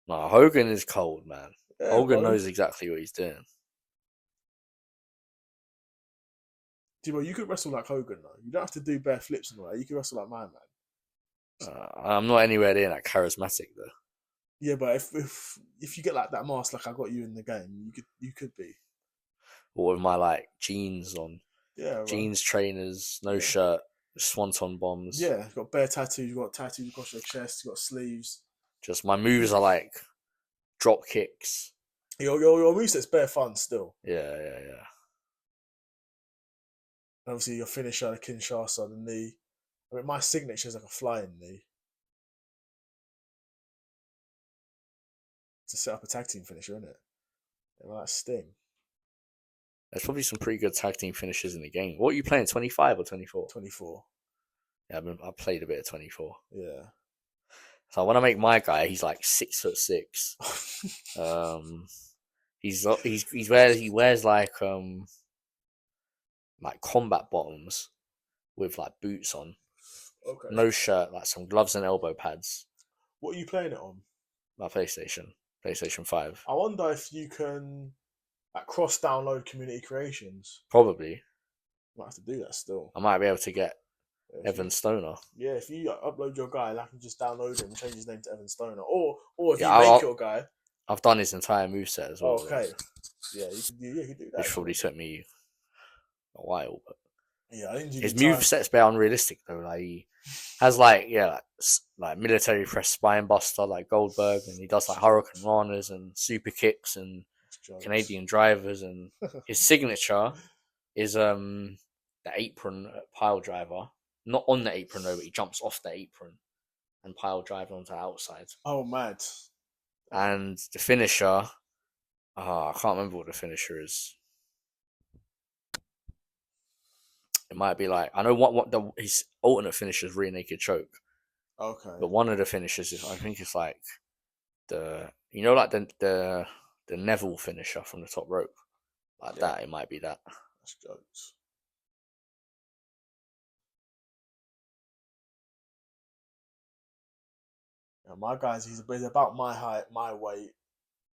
No, Hogan is cold, man. Yeah, Hogan bro. knows exactly what he's doing. You could wrestle like Hogan though. You don't have to do bare flips and all that. You can wrestle like my man. I'm not anywhere near that charismatic though. Yeah, but if you get like that mask, like I got you in the game, you could be. Or with my like jeans on, Yeah, jeans, trainers, no shirt, swanton bombs. Yeah, you've got bare tattoos. You've got tattoos across your chest. You've got sleeves. Just my moves are like drop kicks. Your moveset's bare fun still. Yeah. And obviously your finisher, the Kinshasa, the knee. I mean, my signature is like a flying knee. To set up a tag team finisher, isn't it? Yeah, like Sting. There's probably some pretty good tag team finishes in the game. What are you playing, 25 or 24? 24. Yeah, I played a bit of 24. Yeah. So when I make my guy, he's like 6'6". He wears like combat bottoms with like boots on. Okay. No shirt, like some gloves and elbow pads. What are you playing it on? My PlayStation 5. I wonder if you can cross-download community creations. Probably. Might have to do that still. I might be able to get Evan Stoner. Yeah, if you upload your guy, I can just download him and change his name to Evan Stoner. Or if you make your guy. I've done his entire moveset as well. Okay. Yeah, you can do that. Which probably took me a while, but yeah, his moveset's a bit unrealistic though. Like he has like military press spine buster like Goldberg, and he does like hurricane ranas and super kicks and Canadian drivers, and his signature is the apron pile driver. Not on the apron though, but he jumps off the apron and pile driver onto the outside. Oh, mad. And the finisher, I can't remember what the finisher is. It might be like, I know his alternate finisher is rear naked choke. Okay. But one of the finishes is, I think it's like the Neville finisher from the top rope. Like that, it might be that. That's jokes. Yeah, my guy's he's about my height, my weight,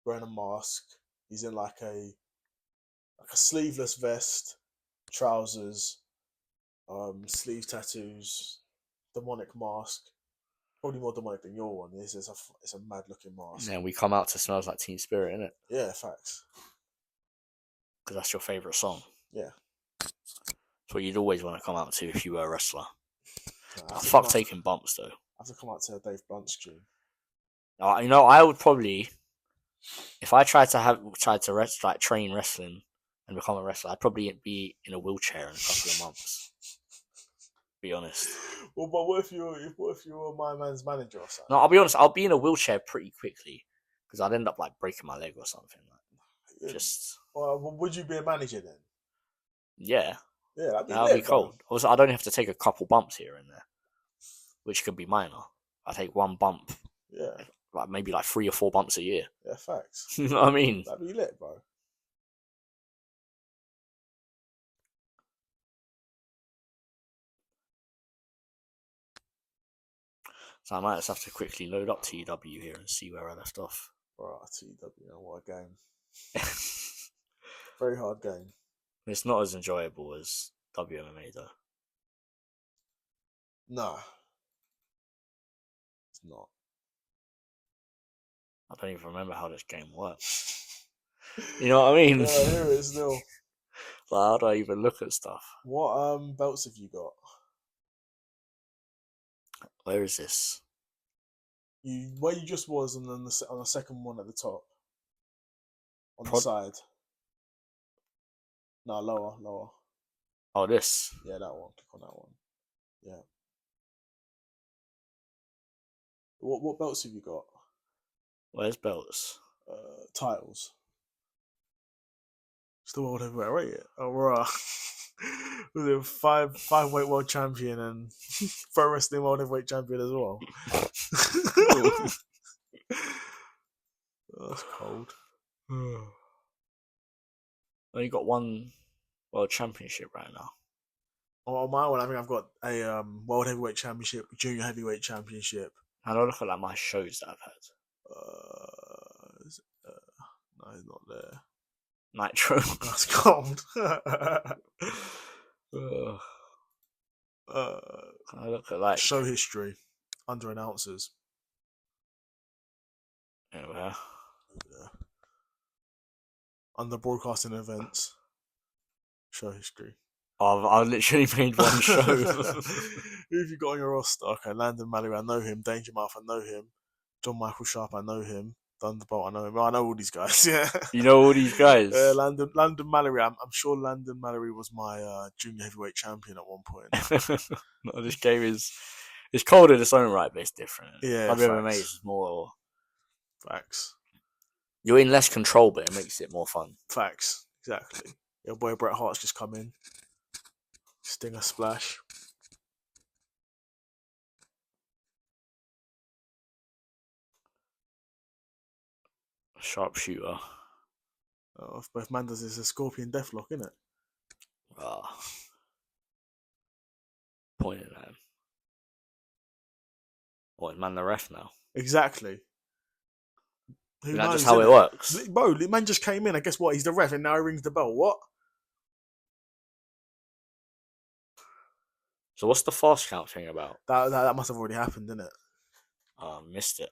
wearing a mask. He's in like a sleeveless vest, trousers, sleeve tattoos, demonic mask. Probably more demonic than your one. It's a mad looking mask. And we come out to Smells Like Teen Spirit, innit? Yeah, facts. Because that's your favourite song. Yeah. That's what you'd always want to come out to if you were a wrestler. Fuck taking bumps though. I have to come out to a Dave Blunt's tune. I would probably, if I tried to train wrestling and become a wrestler, I'd probably be in a wheelchair in a couple of months. Be honest. Well, but what if you were my man's manager or something? No, I'll be honest. I'll be in a wheelchair pretty quickly because I'd end up like breaking my leg or something. Well, would you be a manager then? Yeah. Yeah, that'd be cold. Also, I'd only have to take a couple bumps here and there, which could be minor. I take one bump. Yeah. Like maybe like 3 or 4 bumps a year. Yeah, facts. You know what I mean? That'd be lit, bro. So I might just have to quickly load up TW here and see where I left off. Right, TW, what a game. Very hard game. It's not as enjoyable as WMMA though. No. It's not. I don't even remember how this game works. You know what I mean? Yeah, here it is still. Like, how do I even look at stuff? What belts have you got? Where is this? Where you just was, and then on the second one at the top. On the side. No, lower. Oh, this? Yeah, that one. Click on that one. Yeah. What belts have you got? Where's belts? Titles. Still world heavyweight, right? Oh, right. Was it five weight world champion and pro wrestling world heavyweight champion as well? That's cold. Well, you got one world championship right now. On my one, I think I've got a world heavyweight championship, junior heavyweight championship. How do I look at like my shows that I've had? No, he's not there. Nitro. That's cold. I look at like show history, under announcers. Yeah. Under broadcasting events, show history. I've literally made one show. Who have you got on your roster? Okay, Landon Mallory, I know him. Danger Mouth, I know him. John Michael Sharp, I know him. Thunderbolt, I know him. I know all these guys. Yeah, you know all these guys. Landon Mallory. I'm sure Landon Mallory was my junior heavyweight champion at one point. No, this game it's cold in its own right, but it's different. Yeah, MMA is more facts. You're in less control, but it makes it more fun. Facts, exactly. Your boy Bret Hart's just come in. Stinger splash. Sharpshooter. Oh, if both man does is a Scorpion Deathlock, isn't it? Pointing at him. What, is man the ref now? Exactly. Is that just how it works? Bro, the man just came in and guess what? He's the ref and now he rings the bell. What? So what's the fast count thing about? That must have already happened, didn't it? Missed it.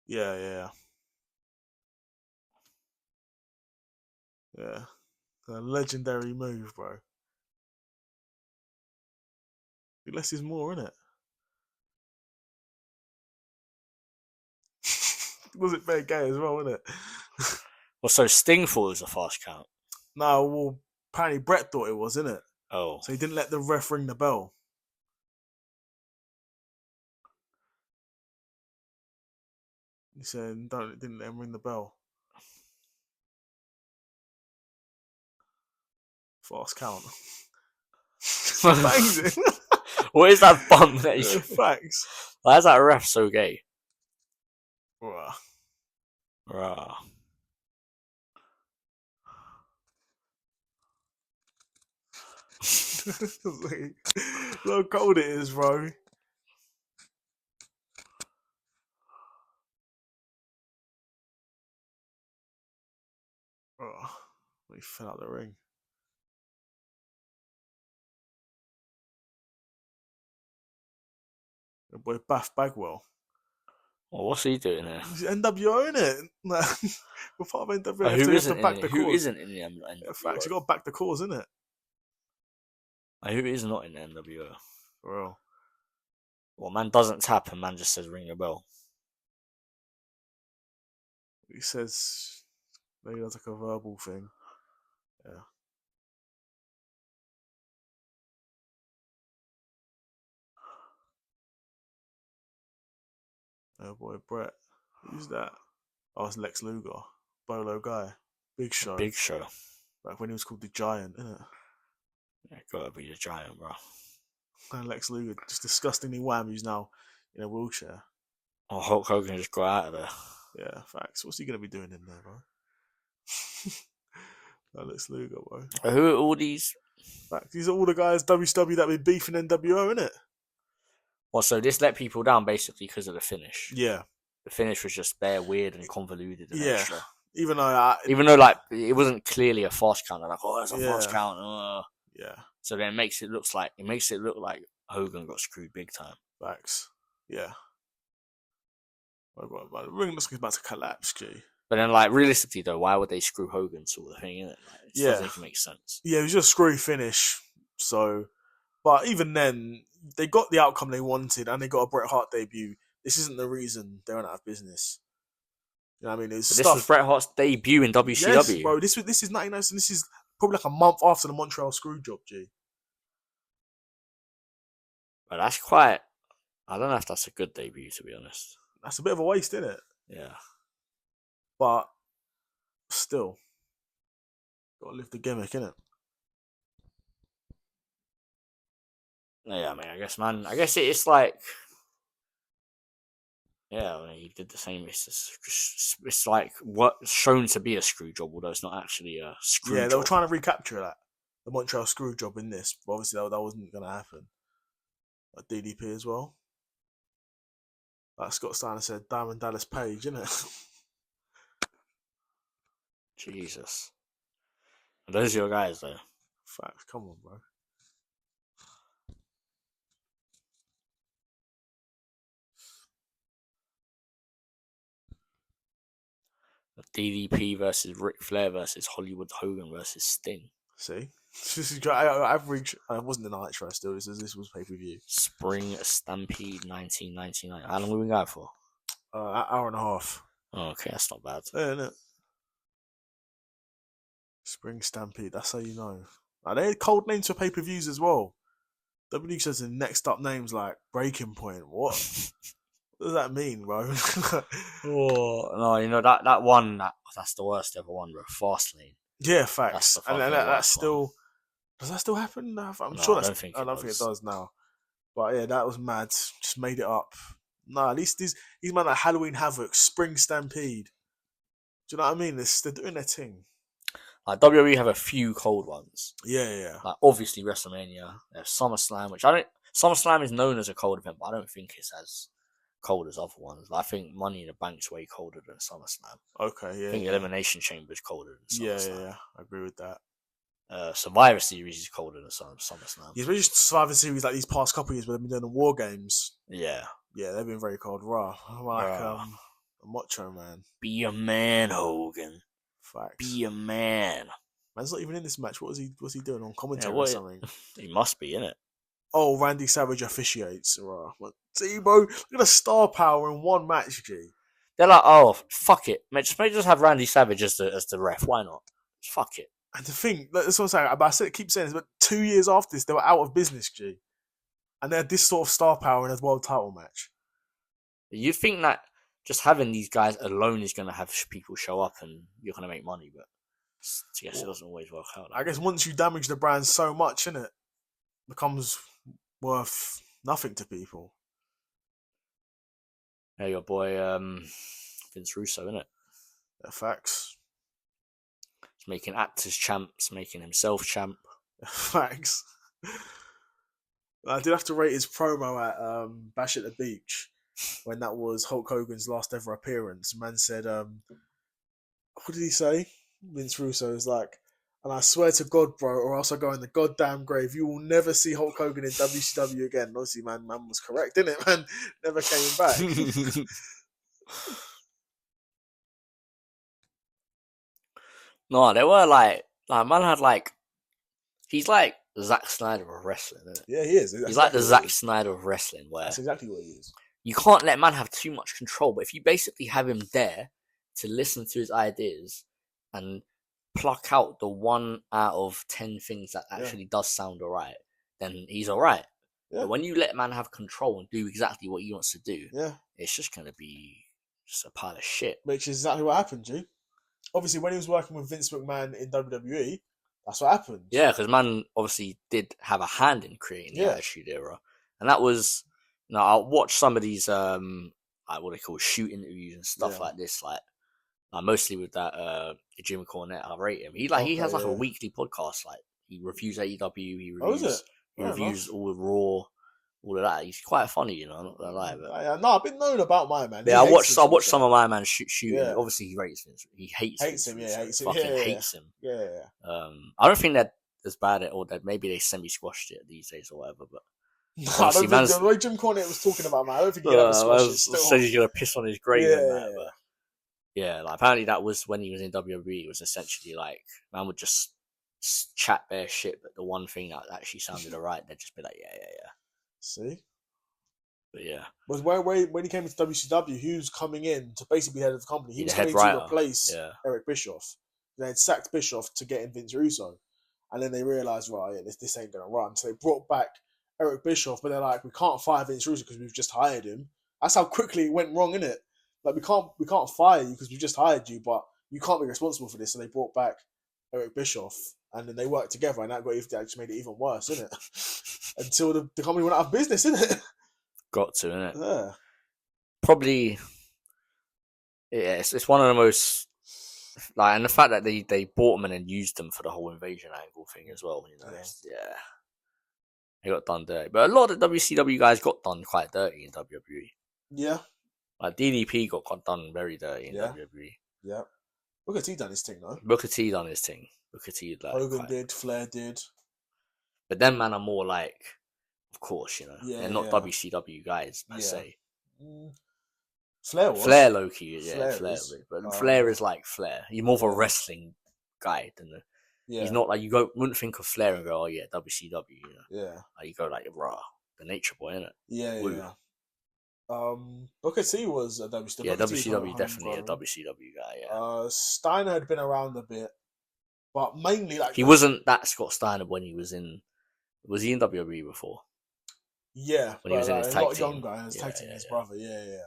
Yeah. A legendary move, bro. Less is more, innit? Was it very gay as well, wasn't it? Well, so Sting thought it was a fast count. No, well, apparently Brett thought it was, innit? Oh. So he didn't let the ref ring the bell. He said, didn't let him ring the bell. Fast count. Amazing. What is that bump that you... Facts. Why is that ref so gay? Rah. Look how cold it is, bro. He fell out the ring. Your boy Bath Bagwell. Well, what's he doing there? He's NWO, innit? We're part of NWO. Who isn't in the NWO? Yeah, facts. You got to back the cause, innit? Who is not in the NWO? For real. Well, man doesn't tap and man just says ring a bell. He says maybe that's like a verbal thing. Yeah. Oh boy, Brett. Who's that? Oh, it's Lex Luger. Bolo guy. Big Show. Big Show. Like when he was called the Giant, innit? Yeah, gotta be the Giant, bro. And Lex Luger, just disgustingly wham, who's now in a wheelchair. Oh, Hulk Hogan just got out of there. Yeah, facts. What's he gonna be doing in there, bro? Lex Luger, bro. Who are all these? Facts. These are all the guys WCW that been beefing NWO, innit? Well, so this let people down basically because of the finish. Yeah. The finish was just bare weird and convoluted and extra. Even though like it wasn't clearly a fast count. They're like, oh, it's a fast count. Yeah. So then it makes it look like Hogan got screwed big time. Facts. Yeah. The ring looks like it's about to collapse, G. But then, like, realistically though, why would they screw Hogan sort of thing? Innit? Like, it doesn't even make sense. Yeah, it was just a screwy finish. So, but even then, they got the outcome they wanted, and they got a Bret Hart debut. This isn't the reason they went out of business. You know what I mean? This was Bret Hart's debut in WCW. Yes, bro. This is 1990. This is probably like a month after the Montreal Screwjob, G. But that's quite... I don't know if that's a good debut, to be honest. That's a bit of a waste, isn't it? Yeah. But Still, gotta live the gimmick, innit? Yeah, I mean, I guess, man. I guess it's like, yeah, I mean, he did the same. It's like what's shown to be a screw job, although it's not actually a screw job. Yeah, they were trying to recapture that, the Montreal screw job in this, but obviously that wasn't gonna happen. Like DDP as well. Like Scott Steiner said, Diamond Dallas Page, innit? Jesus. Those are your guys, though. Facts, come on, bro. DDP versus Ric Flair versus Hollywood Hogan versus Sting. See? This is average. It wasn't the Nitro still. This was pay-per-view. Spring Stampede 1999. How long have we been going for? An hour and a half. Oh, okay, that's not bad. Yeah, isn't it? Spring Stampede, that's how you know. Like, they had cold names for pay-per-views as well. WWE says the next up names like Breaking Point. What? What does that mean, bro? Oh no, you know that one that's the worst ever one, bro. Fastlane. Yeah, facts. And that's still one. Does that still happen? I'm sure I don't think it does now. But yeah, that was mad. Just made it up. Nah, at least these man like Halloween Havoc, Spring Stampede. Do you know what I mean? They're doing their thing. Like WWE have a few cold ones. Yeah. Like obviously WrestleMania, SummerSlam, which SummerSlam is known as a cold event, but I don't think it's as cold as other ones. I think Money in the Bank's way colder than SummerSlam. Okay, yeah. I think Elimination Chamber is colder than SummerSlam. Yeah. I agree with that. Survivor Series is colder than SummerSlam. Yeah, especially Survivor Series like these past couple of years where they've been doing the War Games. Yeah, they've been very cold. Raw. I'm like a Macho Man. Be a man, Hogan. Facts. Be a man. Man's not even in this match. What's he doing on commentary or something? He must be in it. Oh, Randy Savage officiates. See, bro, look at the star power in one match, G. They're like, oh, fuck it. Just have Randy Savage as the ref. Why not? Fuck it. And to think, that's what I'm saying. Keep saying this, but 2 years after this, they were out of business, G. And they had this sort of star power in a world title match. You think that just having these guys alone is going to have people show up and you're going to make money, but I guess it doesn't always work out. I guess once you damage the brand so much, innit, becomes worth nothing to people. Hey, your boy Vince Russo, innit? Yeah, facts. He's making actors champs, making himself champ. Facts. I did have to rate his promo at Bash at the Beach when that was Hulk Hogan's last ever appearance. Man said, what did he say? Vince Russo was like, and I swear to God, bro, or else I go in the goddamn grave. You will never see Hulk Hogan in WCW again. And obviously, man was correct, didn't it? Man never came back. No, they were like man had like, he's like Zack Snyder of wrestling, isn't it? Yeah, he is. He's exactly like the Zack Snyder of wrestling, where that's exactly what he is. You can't let man have too much control, but if you basically have him there to listen to his ideas and pluck out the 1 out of 10 things that actually does sound alright, then he's alright. Yeah. But when you let man have control and do exactly what he wants to do, it's just going to be just a pile of shit. Which is exactly what happened, G. Obviously, when he was working with Vince McMahon in WWE, that's what happened. Yeah, because man obviously did have a hand in creating the Attitude Era. And that was, I'll watch some of these, like what they call shoot interviews and stuff like this, like mostly with that Jim Cornette. I rate him. He has like a weekly podcast. Like he reviews AEW. He reviews all of Raw, all of that. He's quite funny, you know. I'm not gonna lie. But no, I've been known about my man. Yeah, I watched some of my man shooting. Yeah. Obviously, he rates Vince. He hates him. Hates him. Yeah. I don't think that as bad at all. That maybe they semi-squashed it these days or whatever. But I don't think the way Jim Cornette was talking about, man, I don't think he ever squashed it. Said he's gonna piss on his grave and that. But yeah, like apparently that was when he was in WWE. It was essentially like man would just chat bare shit, but the one thing that actually sounded alright, they'd just be like, yeah. See, but yeah, was when he came into WCW, he was coming in to basically be head of the company. He was coming to replace Eric Bischoff. They had sacked Bischoff to get in Vince Russo, and then they realized, right, this ain't gonna run. So they brought back Eric Bischoff, but they're like, we can't fire Vince Russo because we've just hired him. That's how quickly it went wrong, innit? Like we can't fire you because we just hired you, but you can't be responsible for this. So they brought back Eric Bischoff, and then they worked together, and that actually made it even worse, isn't it? Until the company went out of business, isn't it? Got to, innit? Yeah. Probably, yeah, it's one of the most, like, and the fact that they bought them and then used them for the whole invasion angle thing as well, you know, yeah. They got done dirty. But a lot of the WCW guys got done quite dirty in WWE. Yeah. Like DDP got done very dirty in WWE. Yeah. Booker T done his thing, though. Booker T done his thing. Booker T, like, Hogan did, Flair did. But them man are more like, of course, you know, they're not WCW guys, per se. Flair was. Flair low-key, Flair. But Flair is like Flair. He's more of a wrestling guy than the... He's not like, wouldn't think of Flair and go, oh yeah, WCW, you know. Yeah. Like, you go like, raw, the Nature Boy, innit? Yeah. Booker T was a WCW. Yeah, WCW definitely a WCW guy, yeah. Steiner had been around a bit, but mainly like... He wasn't that Scott Steiner when he was in... Was he in WWE before? Yeah, when he was in his tag team. A lot younger, and his tag team, his brother, yeah.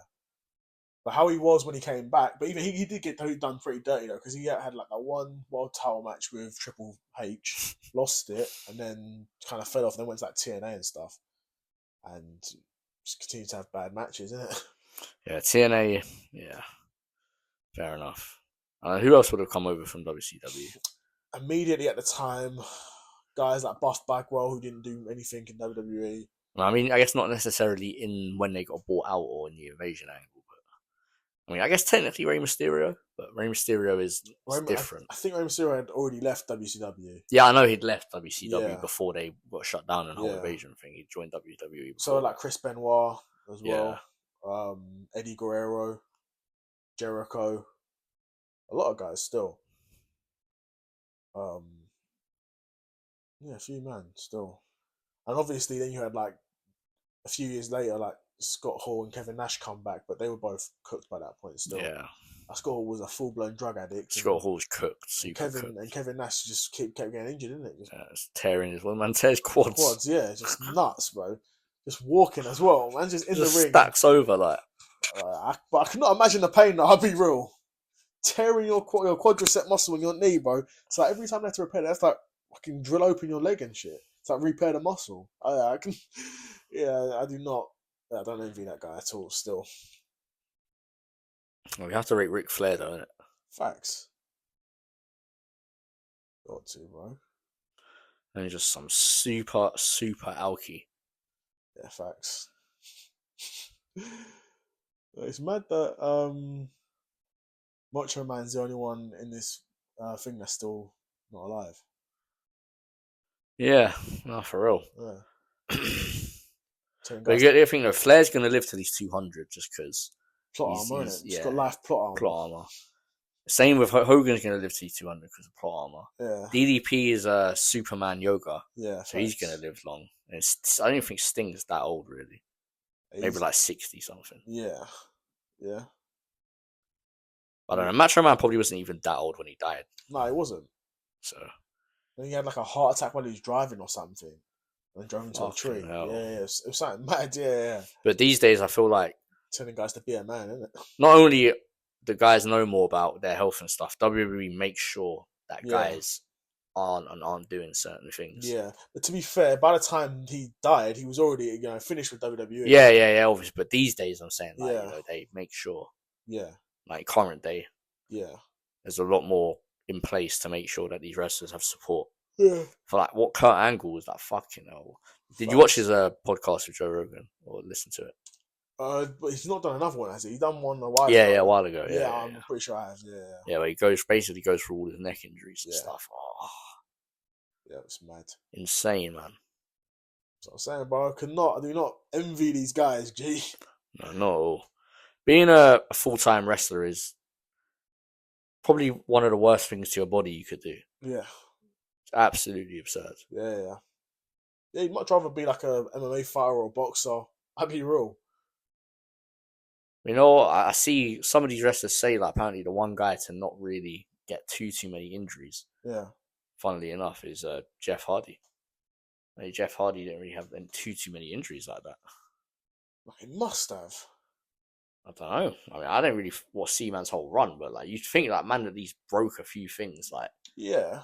But how he was when he came back, but even he did get done pretty dirty though, because he had like a one world title match with Triple H, lost it, and then kind of fell off, and then went to like TNA and stuff, and just continued to have bad matches, isn't it? Yeah, TNA, yeah, fair enough. Who else would have come over from WCW? Immediately at the time, guys like Buff Bagwell, who didn't do anything in WWE. I mean, I guess not necessarily in when they got bought out or in the invasion angle. I mean, I guess technically Rey Mysterio, but Rey Mysterio is different. I think Rey Mysterio had already left WCW. Yeah, I know he'd left WCW before they got shut down and the whole invasion thing. He joined WWE. So like Chris Benoit as well, Eddie Guerrero, Jericho, a lot of guys still. A few man still, and obviously then you had like a few years later, like Scott Hall and Kevin Nash come back, but they were both cooked by that point still. Yeah. Scott Hall was a full-blown drug addict. Scott Hall's cooked, Kevin Nash just kept getting injured, didn't it? It's tearing his one man tears quads. Yeah, just nuts, bro. Just walking as well, man. Just in the ring. Stacks over like. But I cannot imagine the pain. I'll be real. Tearing your quadricep muscle in your knee, bro. It's like every time they have to repair that, it's like fucking drill open your leg and shit. It's like repair the muscle. I can. Yeah, I do not. I don't envy that guy at all, still. Well, we have to rate Ric Flair, though, innit? Facts. Got to, bro. And just some super alky. Yeah, facts. It's mad that Macho Man's the only one in this thing that's still not alive. Yeah, no, for real. Yeah. But you think though, Flair's gonna live till he's 200 just because plot armor, innit? He's got life plot armor. Same with Hogan's gonna live till he's 200 because of plot armor. Yeah. DDP is a Superman yoga. Yeah. So he's gonna live long. And I don't think Sting's that old really. Maybe like 60 something. Yeah. I don't know. Macho Man probably wasn't even that old when he died. No, he wasn't. So. Then he had like a heart attack while he was driving or something. And drove into a tree. Hell. Yeah. It was something mad, yeah. But these days, I feel like telling guys to be a man, isn't it? Not only the guys know more about their health and stuff, WWE makes sure that guys aren't doing certain things. Yeah, but to be fair, by the time he died, he was already finished with WWE. Yeah, obviously. But these days, I'm saying they make sure. Yeah. Like current day. Yeah. There's a lot more in place to make sure that these wrestlers have support. Yeah. For like, what Kurt Angle was that fucking hell? Did you watch his podcast with Joe Rogan or listen to it? But he's not done another one, has he? He's done one a while ago. Yeah, a while ago. Yeah, I'm pretty sure I have. Yeah, where he basically goes through all his neck injuries and stuff. Oh. Yeah, it's mad. Insane, man. So I'm saying, bro, I do not envy these guys, G. No, not at all. Being a full-time wrestler is probably one of the worst things to your body you could do. Yeah. It's absolutely absurd. Yeah, you'd much rather be like a MMA fighter or a boxer. I'd be real. You know, I see some of these wrestlers say that apparently the one guy to not really get too many injuries, funnily enough, is Jeff Hardy. Jeff Hardy didn't really have too many injuries like that. He must have. I don't know. I mean, I don't really watch Seaman's whole run, but like, you think like man at least broke a few things, like Yeah.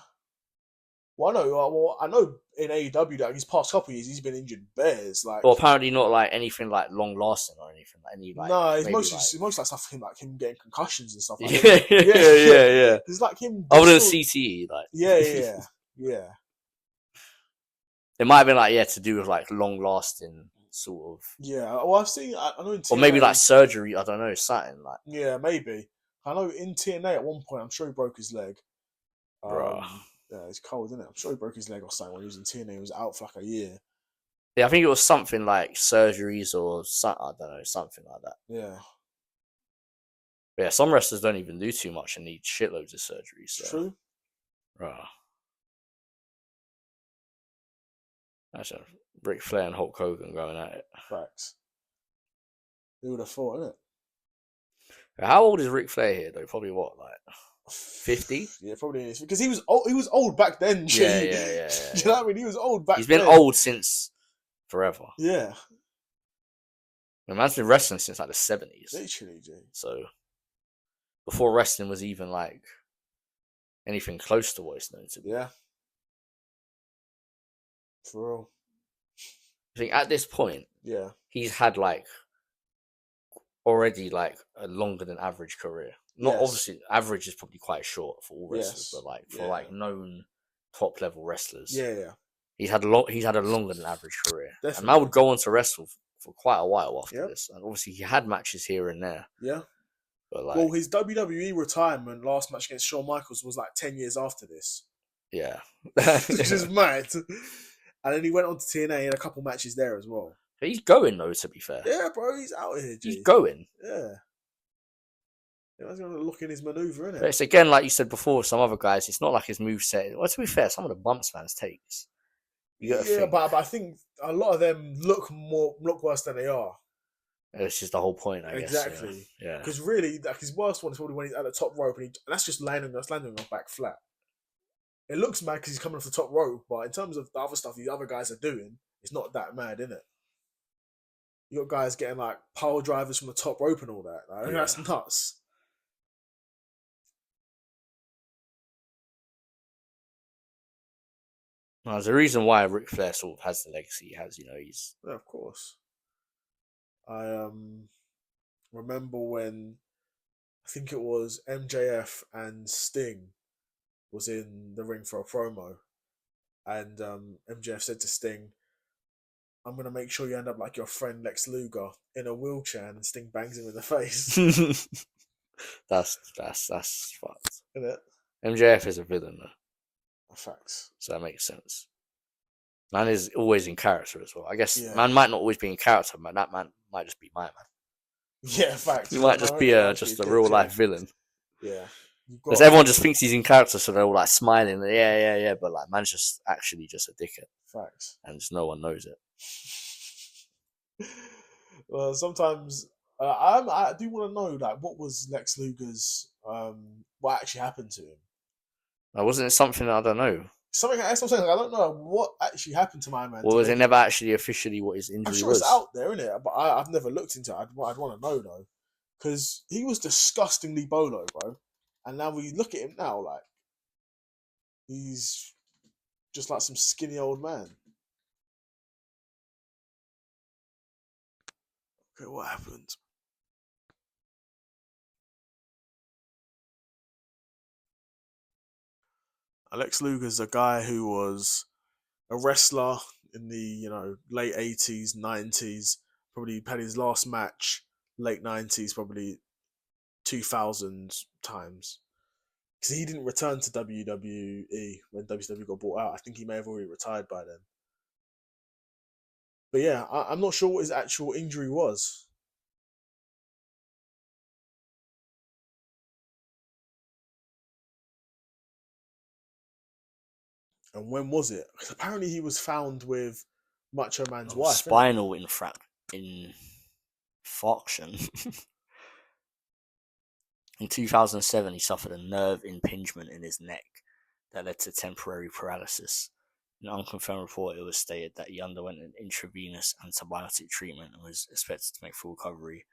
Well, I know in AEW that his past couple of years he's been injured bears. Like, well, apparently not like anything like long lasting or anything. Like any like no, it's maybe, mostly like... it's mostly like stuff like him getting concussions and stuff. Like yeah, that. yeah. It's like him. Other than CTE, like Yeah. It might have been like to do with like long lasting sort of. Yeah, well, I've seen. I know in TNA, or maybe like surgery. I don't know, something like. Yeah, maybe. I know in TNA at one point, I'm sure he broke his leg. Yeah, it's cold, isn't it? I'm sure he broke his leg or something when he was in TNA. He was out for like a year. Yeah, I think it was something like surgeries or something. I don't know, something like that. Yeah. But yeah, some wrestlers don't even do too much and need shitloads of surgeries. So. True. That's a Ric Flair and Hulk Hogan going at it. Facts. Who would have thought, innit? How old is Ric Flair here though? Probably what, like 50? Yeah, probably is because he was old. He was old back then. Yeah. Do you know what I mean? He was old back. He's been then. old since forever. Yeah. The man's been wrestling since like the 70s. Literally, G. So before wrestling was even like anything close to what it's known to be. Yeah. For real. I think at this point, yeah, he's had like already like a longer than average career. Not obviously average is probably quite short for all wrestlers, but like for like known top level wrestlers, he's had a longer than average career. Definitely. And Mal would go on to wrestle for quite a while after this, and obviously he had matches here and there. Yeah, but like, well, his WWE retirement last match against Shawn Michaels was like 10 years after this. Yeah, which is mad. And then he went on to TNA and a couple matches there as well. But he's going though, to be fair. Yeah, bro, he's out here. G. He's going. Yeah. He's going to look in his maneuver, innit? But it's again, like you said before, some other guys, it's not like his moveset. Well, to be fair, some of the bumps man's takes. But I think a lot of them look worse than they are. It's just the whole point, I guess. Exactly. Yeah. Because really, like, his worst one is probably when he's at the top rope and that's just landing on back flat. It looks mad because he's coming off the top rope, but in terms of the other stuff the other guys are doing, it's not that mad, innit? You got guys getting like power drivers from the top rope and all that. Like, that's nuts. No, there's a reason why Ric Flair sort of has the legacy he has. He's of course. I remember when I think it was MJF and Sting was in the ring for a promo, and MJF said to Sting, "I'm gonna make sure you end up like your friend Lex Luger in a wheelchair," and Sting bangs him in the face. that's fucked. Isn't it? MJF is a villain though. Facts. So that makes sense. Man is always in character as well. I guess man might not always be in character, but that man might just be my man. Yeah, facts. He might just be just a real life villain. Yeah. Because everyone just thinks he's in character, so they're all like smiling. Yeah. But like, man's just actually just a dickhead. Facts. And just no one knows it. Well, sometimes I do want to know, like, what was Lex Luger's, what actually happened to him? Wasn't it something I don't know? Something that's what I'm saying. Like, I don't know what actually happened to my man. Well, was it never actually officially what his injury was? I'm sure it's out there, isn't it? But I've never looked into it. I'd want to know though, because he was disgustingly bolo, bro. And now we look at him now, like he's just like some skinny old man. Okay, what happened? Lex Luger's a guy who was a wrestler in the late 80s, 90s. Probably had his last match late 90s, probably 2000 times. Because he didn't return to WWE when WCW got bought out. I think he may have already retired by then. But yeah, I'm not sure what his actual injury was. And when was it? Because apparently he was found with Macho Man's wife. Spinal infarction. In 2007, he suffered a nerve impingement in his neck that led to temporary paralysis. In an unconfirmed report, it was stated that he underwent an intravenous antibiotic treatment and was expected to make full recovery.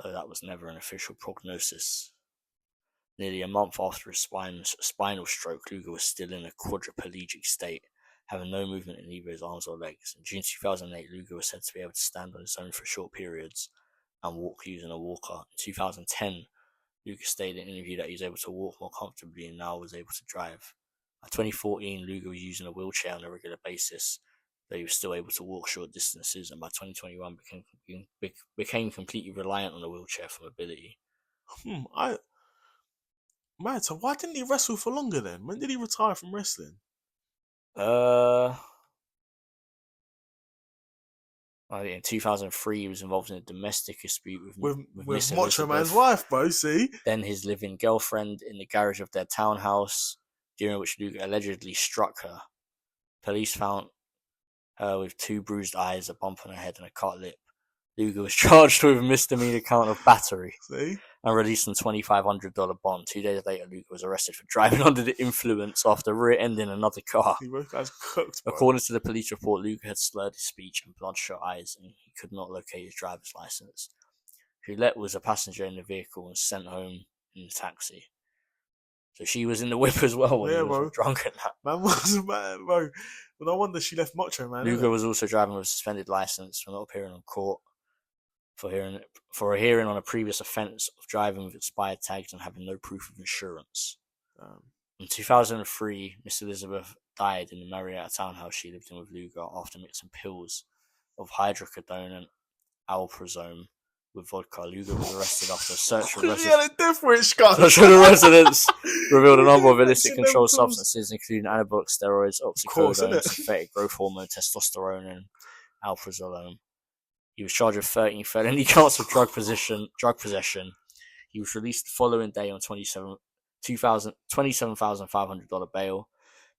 though that was never an official prognosis. Nearly a month after his spinal stroke, Luger was still in a quadriplegic state, having no movement in either his arms or legs. In June 2008, Luger was said to be able to stand on his own for short periods and walk using a walker. In 2010, Luger stated in an interview that he was able to walk more comfortably and now was able to drive. By 2014, Luger was using a wheelchair on a regular basis, though he was still able to walk short distances, and by 2021 became completely reliant on a wheelchair for mobility. Man, so why didn't he wrestle for longer then? When did he retire from wrestling? In 2003, he was involved in a domestic dispute with Macho Man's wife, bro, see? Then his living girlfriend in the garage of their townhouse, during which Luger allegedly struck her. Police found her with 2 bruised eyes, a bump on her head, and a cut lip. Luger was charged with a misdemeanor count of battery. See? And released on $2,500 bond. 2 days later, Luger was arrested for driving under the influence after rear-ending another car. Both guys cooked, bro. According to the police report, Luger had slurred his speech and bloodshot eyes, and he could not locate his driver's license. Hulette was a passenger in the vehicle and sent home in the taxi. So she was in the whip as well when he was drunk at that. Man was mad, bro. But no wonder she left Macho Man. Luger was also driving with a suspended license for not appearing on court for a hearing on a previous offence of driving with expired tags and having no proof of insurance. In 2003, Miss Elizabeth died in the Marietta townhouse she lived in with Luger after mixing pills of hydrocodone and alprazolam with vodka. Luger was arrested after a search for residents revealed a number of illicit controlled substances, including anabolic steroids, oxycodone, synthetic growth hormone, testosterone, and alprazolam. He was charged with 13 felony counts of drug possession. He was released the following day on $27,500 bail.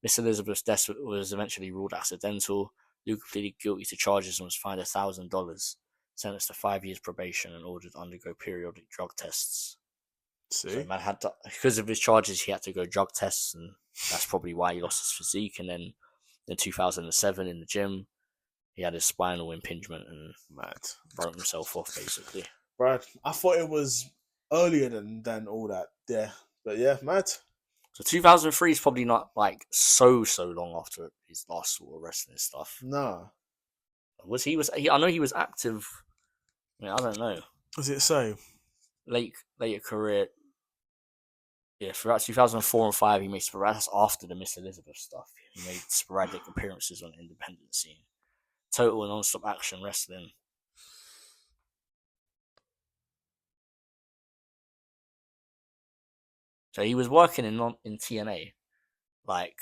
Miss Elizabeth's death was eventually ruled accidental. Luger pleaded guilty to charges and was fined $1,000, sentenced to 5 years probation, and ordered to undergo periodic drug tests. See? So man had to, because of his charges, he had to go drug tests, and that's probably why he lost his physique. And then in 2007 in the gym, he had his spinal impingement and broke himself off, basically. Right. I thought it was earlier than all that. Yeah. But yeah, mad. So 2003 is probably not like so long after his last sort of wrestling stuff. No. I know he was active. I mean, I don't know. Does it say? Later career. Yeah, throughout 2004 and 5, he made sporadic. That's after the Miss Elizabeth stuff. He made sporadic appearances on the independent scene. Total non-stop action wrestling. So he was working in TNA, like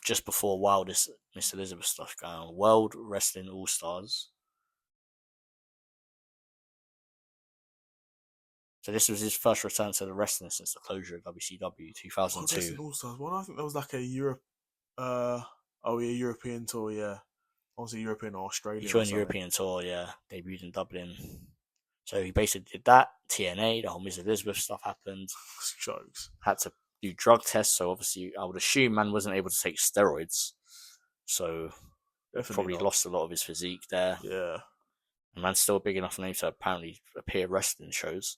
just before Wildest Miss Elizabeth stuff going on. World Wrestling All Stars. So this was his first return to the wrestling since the closure of WCW 2002. Wrestling All Stars. Well, I think there was like a European tour. Yeah. Obviously European or Australia. He joined the European tour, yeah. Debuted in Dublin. So he basically did that. TNA, the whole Miss Elizabeth stuff happened. Jokes. Had to do drug tests, so obviously I would assume man wasn't able to take steroids. So probably lost a lot of his physique there. Yeah. And man's still a big enough name to apparently appear wrestling shows.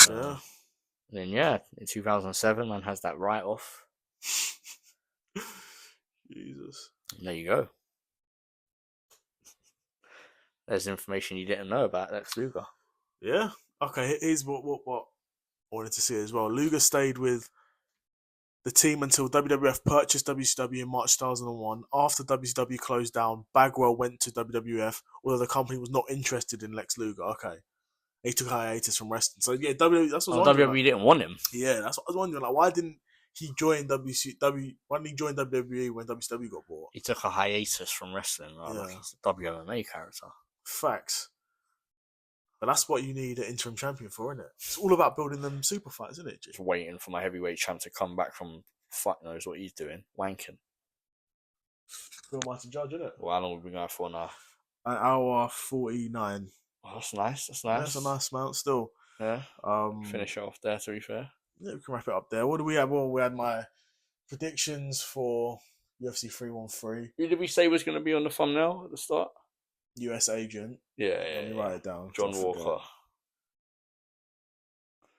Yeah. And then in 2007, man has that write-off. Jesus. And there you go. There's information you didn't know about Lex Luger. Yeah. Okay, here's what I wanted to see as well. Luger stayed with the team until WWF purchased WCW in March 2001. After WCW closed down, Bagwell went to WWF, although the company was not interested in Lex Luger. Okay. He took hiatus from wrestling. So yeah, WWE, that's what I was wondering. WWE didn't want him. Yeah, that's what I was wondering. Like, why didn't he join WWE when WCW got bought? He took a hiatus from wrestling, right? Like he's a WMA character. Facts. But that's what you need an interim champion for, isn't it? It's all about building them super fights, isn't it, G? Just waiting for my heavyweight champ to come back from fuck knows what he's doing. Wanking. Phil Martin Judge, isn't it? Well, how long have we been going for now? An hour 49. Oh, that's nice. That's a nice amount still. Yeah. Finish it off there, to be fair. Yeah, we can wrap it up there. What do we have? Well, we had my predictions for UFC 313. Who did we say was going to be on the thumbnail at the start? US agent. Yeah, Let me write it down. John Walker.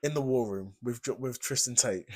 In the war room with Tristan Tate.